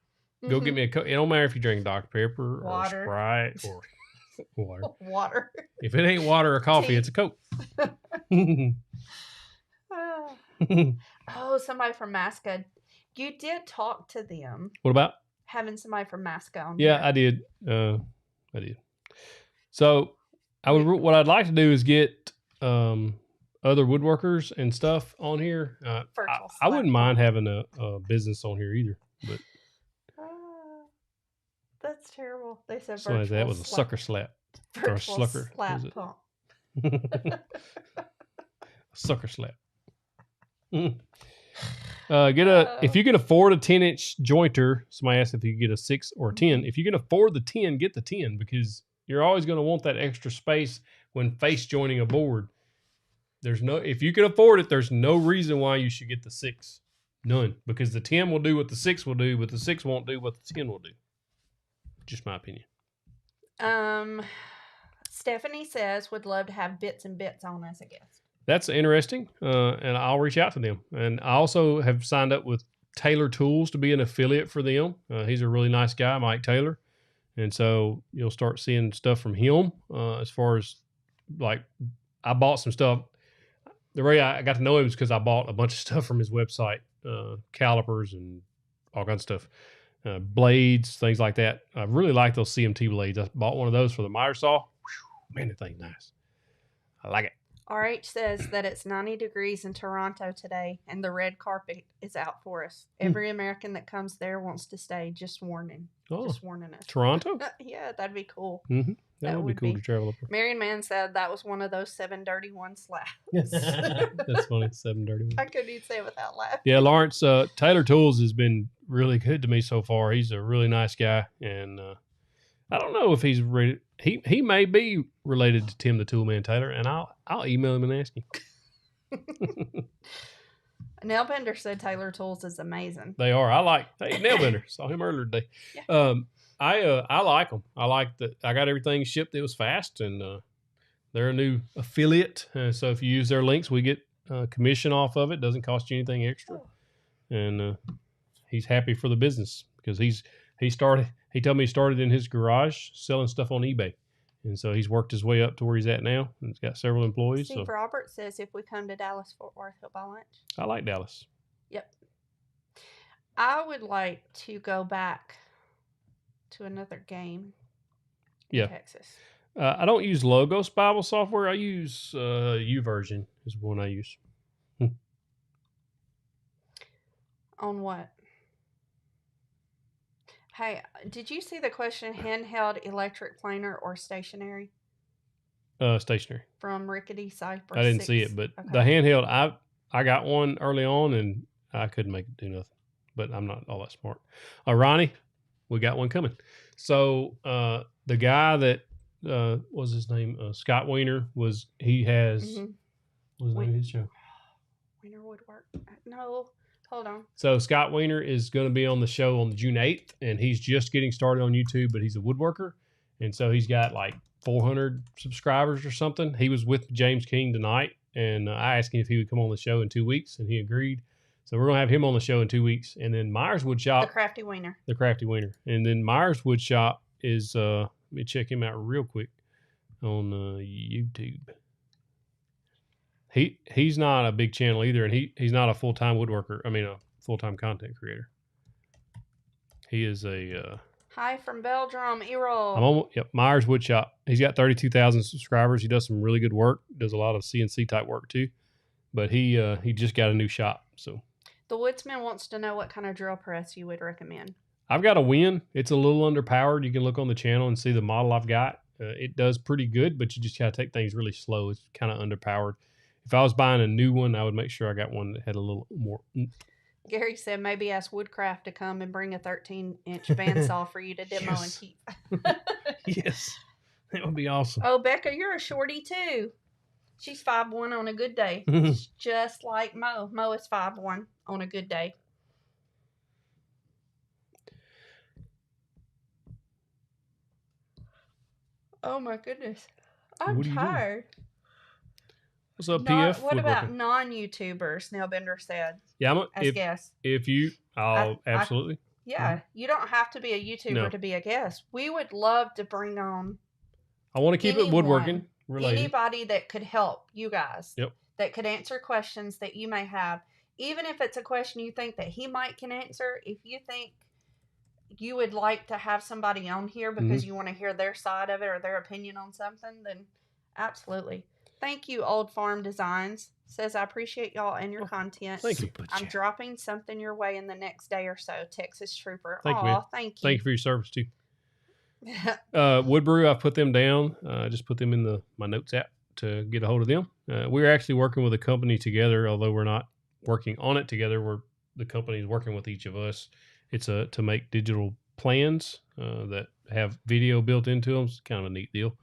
Go get me a Coke. It don't matter if you drink Dr. Pepper or Sprite or water. Water. If it ain't water or coffee, it's a Coke. Oh, somebody from Masca. You did talk to them. What about? Having somebody from Masca on Yeah, here. I did. I did. So what I'd like to do is get other woodworkers and stuff on here. I wouldn't mind having a business on here either. But that's terrible. They said so that was a sucker slap. Or a slucker. Slap pump. A sucker slap. If you can afford a 10-inch jointer, somebody asked if you could get a 6 or a 10. If you can afford the 10, get the 10 because you're always going to want that extra space when face joining a board. If you can afford it, there's no reason why you should get the 6. None. Because the 10 will do what the 6 will do, but the 6 won't do what the 10 will do. Just my opinion. Stephanie says would love to have Bits and Bits on as a guest. That's interesting, and I'll reach out to them. And I also have signed up with Taylor Tools to be an affiliate for them. He's a really nice guy, Mike Taylor. And so you'll start seeing stuff from him as far as like I bought some stuff. The way I got to know him is because I bought a bunch of stuff from his website, calipers and all kinds of stuff, blades, things like that. I really like those CMT blades. I bought one of those for the miter saw. Whew, man, the thing's nice. I like it. RH says that it's 90 degrees in Toronto today and the red carpet is out for us. Every American that comes there wants to stay. Just warning. Oh, just warning us. Toronto? Yeah, that'd be cool. Mm-hmm. That would be cool to travel up there. Marion Man said that was one of those 731 slaps. That's funny, 731. I couldn't even say it without laughing. Yeah, Lawrence, Taylor Tools has been really good to me so far. He's a really nice guy, and I don't know if he's ready. He may be related to Tim the Toolman Taylor, and I'll email him and ask him. Nailbender said Taylor Tools is amazing. They are. Nailbender. Saw him earlier today. Yeah. I like them. I like that. I got everything shipped. It was fast, and they're a new affiliate. So if you use their links, we get commission off of it. Doesn't cost you anything extra. And he's happy for the business because he told me he started in his garage selling stuff on eBay. And so he's worked his way up to where he's at now. And he's got several employees. Steve Roberts says if we come to Dallas, Fort Worth, he'll buy lunch. I like Dallas. Yep. I would like to go back to another game in Texas. I don't use Logos Bible software. I use YouVersion is the one I use. On what? Hey, did you see the question, handheld, electric planer, or stationary? Stationary. From Rickety Cypress. I didn't see it, but the handheld, I got one early on, and I couldn't make it do nothing. But I'm not all that smart. Ronnie, we got one coming. So the guy that, what was his name? Scott Weiner, he has, what was the name of his show? Weiner Woodwork. No. Hold on. So Scott Weiner is going to be on the show on June 8th, and he's just getting started on YouTube, but he's a woodworker. And so he's got like 400 subscribers or something. He was with James King tonight, and I asked him if he would come on the show in 2 weeks, and he agreed. So we're going to have him on the show in 2 weeks. And then Myers Woodshop. The Crafty Weiner. The Crafty Weiner. And then Myers Woodshop is, let me check him out real quick on YouTube. He's not a big channel either, and he's not a full-time woodworker. I mean, a full-time content creator. He is a... Hi from Belgium, Errol. Myers Woodshop. He's got 32,000 subscribers. He does some really good work. Does a lot of CNC type work too. But he just got a new shop. So the Woodsman wants to know what kind of drill press you would recommend. I've got a Win. It's a little underpowered. You can look on the channel and see the model I've got. It does pretty good, but you just got to take things really slow. It's kind of underpowered. If I was buying a new one, I would make sure I got one that had a little more. Gary said maybe ask Woodcraft to come and bring a 13-inch bandsaw for you to demo and keep. Yes, that would be awesome. Oh, Becca, you're a shorty too. She's 5'1" on a good day. Just like Mo. Mo is 5'1" on a good day. Oh my goodness. I'm tired. What's up, PF? What about non-YouTubers? Nailbender said. Yeah, as guests. If you, absolutely. You don't have to be a YouTuber to be a guest. We would love to bring on. I want to keep it woodworking related. Anybody that could help you guys. Yep. That could answer questions that you may have, even if it's a question you think that he might can answer. If you think you would like to have somebody on here because you want to hear their side of it or their opinion on something, then absolutely. Thank you, Old Farm Designs. Says, I appreciate y'all and your content. Thank you. I'm dropping something your way in the next day or so. Texas Trooper. Thank you. Thank you. Thank you for your service, too. Wood Brew, I've put them down. I just put them in my notes app to get a hold of them. We're actually working with a company together, although we're not working on it together. The company is working with each of us. It's to make digital plans that have video built into them. It's kind of a neat deal.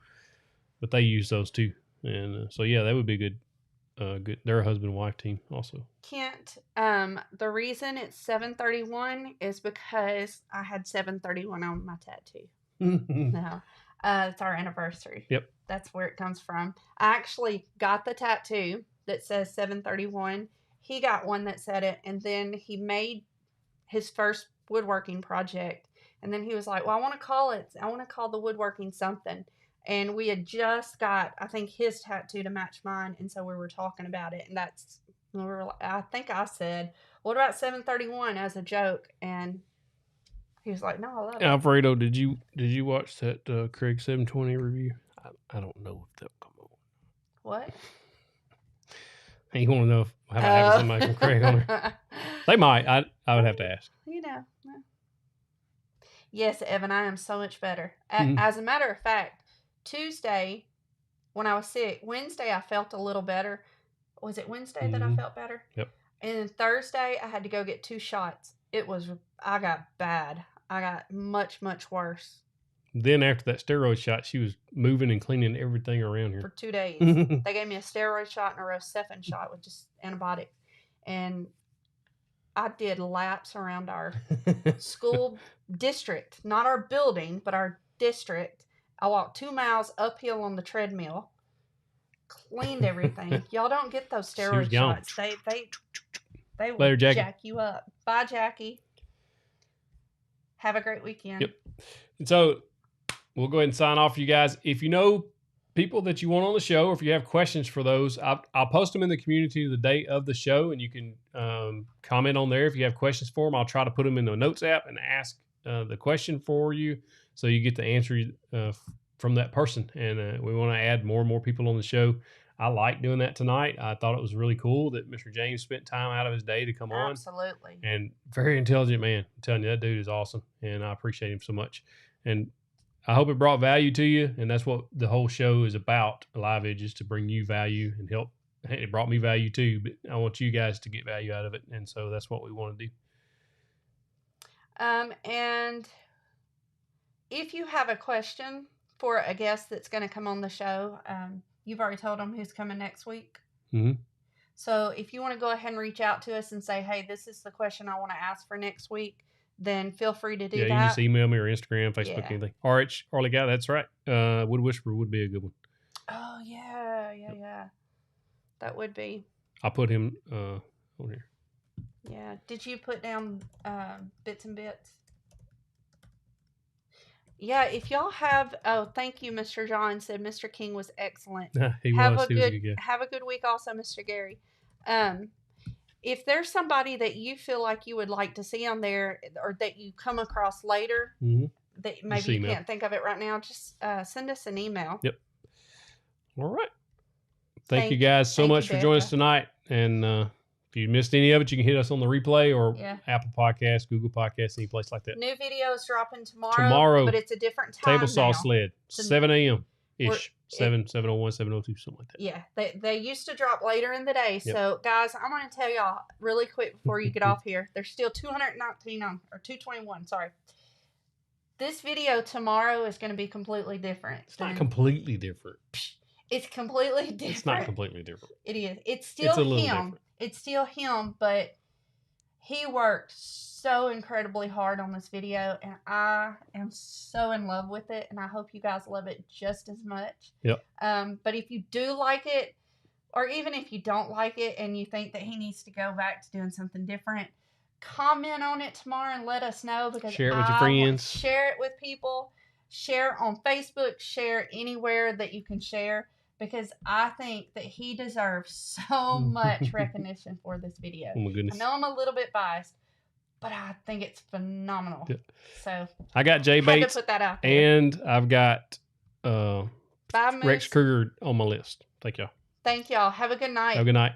But they use those, too. And that would be good. They're a husband and wife team also. Kent, the reason it's 7/31 is because I had 7/31 on my tattoo. No, it's our anniversary. Yep, that's where it comes from. I actually got the tattoo that says 7/31. He got one that said it, and then he made his first woodworking project, and then he was like, "Well, I want to call the woodworking something." And we had just got, I think, his tattoo to match mine. And so we were talking about it. And I think I said, what about 731 as a joke? And he was like, no, I love it. Alfredo, did you watch that Craig 720 review? I don't know if they'll come on. What? You want to know how to have somebody from Craig on there? They might. I would have to ask. You know. Yes, Evan, I am so much better. As a matter of fact, Tuesday, when I was sick, Wednesday I felt a little better. Was it Wednesday that I felt better? Yep. And then Thursday I had to go get 2 shots. I got bad. I got much, much worse. Then after that steroid shot, she was moving and cleaning everything around here. For 2 days. They gave me a steroid shot and a Rocephin shot with just antibiotics. And I did laps around our school district. Not our building, but our district. I walked 2 miles uphill on the treadmill. Cleaned everything. Y'all don't get those steroid shots. They will Later, Jackie. jack you up. Bye, Jackie. Have a great weekend. Yep. And so we'll go ahead and sign off for you guys. If you know people that you want on the show, or if you have questions for those, I'll post them in the community the day of the show, and you can comment on there. If you have questions for them, I'll try to put them in the notes app and ask the question for you, so you get the answer from that person. And we want to add more and more people on the show. I like doing that tonight. I thought it was really cool that Mr. James spent time out of his day to come on. Absolutely. And very intelligent man. I'm telling you, that dude is awesome, and I appreciate him so much. And I hope it brought value to you, and that's what the whole show is about, Live Edge, is to bring you value and help. It brought me value too, but I want you guys to get value out of it, and so that's what we want to do. And if you have a question for a guest that's going to come on the show, you've already told them who's coming next week. Mm-hmm. So if you want to go ahead and reach out to us and say, hey, this is the question I want to ask for next week, then feel free to do that. Yeah, you just email me or Instagram, Facebook, anything. RH, Harley Guy, that's right. Wood Whisperer would be a good one. Oh, yeah. That would be. I'll put him on here. Yeah. Did you put down bits and bits? Yeah, if y'all have, thank you, Mr. John said Mr. King was excellent. He was a good guy. Have a good week also, Mr. Gary. If there's somebody that you feel like you would like to see on there, or that you come across later, that maybe you can't think of it right now, just send us an email. Yep. All right. Thank you guys so much for joining us tonight. And if you missed any of it, you can hit us on the replay or Apple Podcasts, Google Podcasts, any place like that. New videos dropping tomorrow, but it's a different time. Table Saw Sled, 7 a.m. ish. 7:01, 7:02, something like that. Yeah, they used to drop later in the day. Yep. So, guys, I'm going to tell y'all really quick before you get off here. There's still 219 on, or 221, sorry. This video tomorrow is going to be completely different. It's not completely different. It's completely different. It's not completely different. It is. It's still him. Different. It's still him, but he worked so incredibly hard on this video, and I am so in love with it, and I hope you guys love it just as much. Yep. But if you do like it, or even if you don't like it and you think that he needs to go back to doing something different, comment on it tomorrow and let us know, because share it with your friends. Share it with people. Share on Facebook. Share anywhere that you can share, because I think that he deserves so much recognition for this video. Oh my goodness. I know I'm a little bit biased, but I think it's phenomenal. Yeah. So I got Jay Bates, to put that out there. And I've got Rex Kruger on my list. Thank y'all. Thank y'all. Have a good night. Have a good night.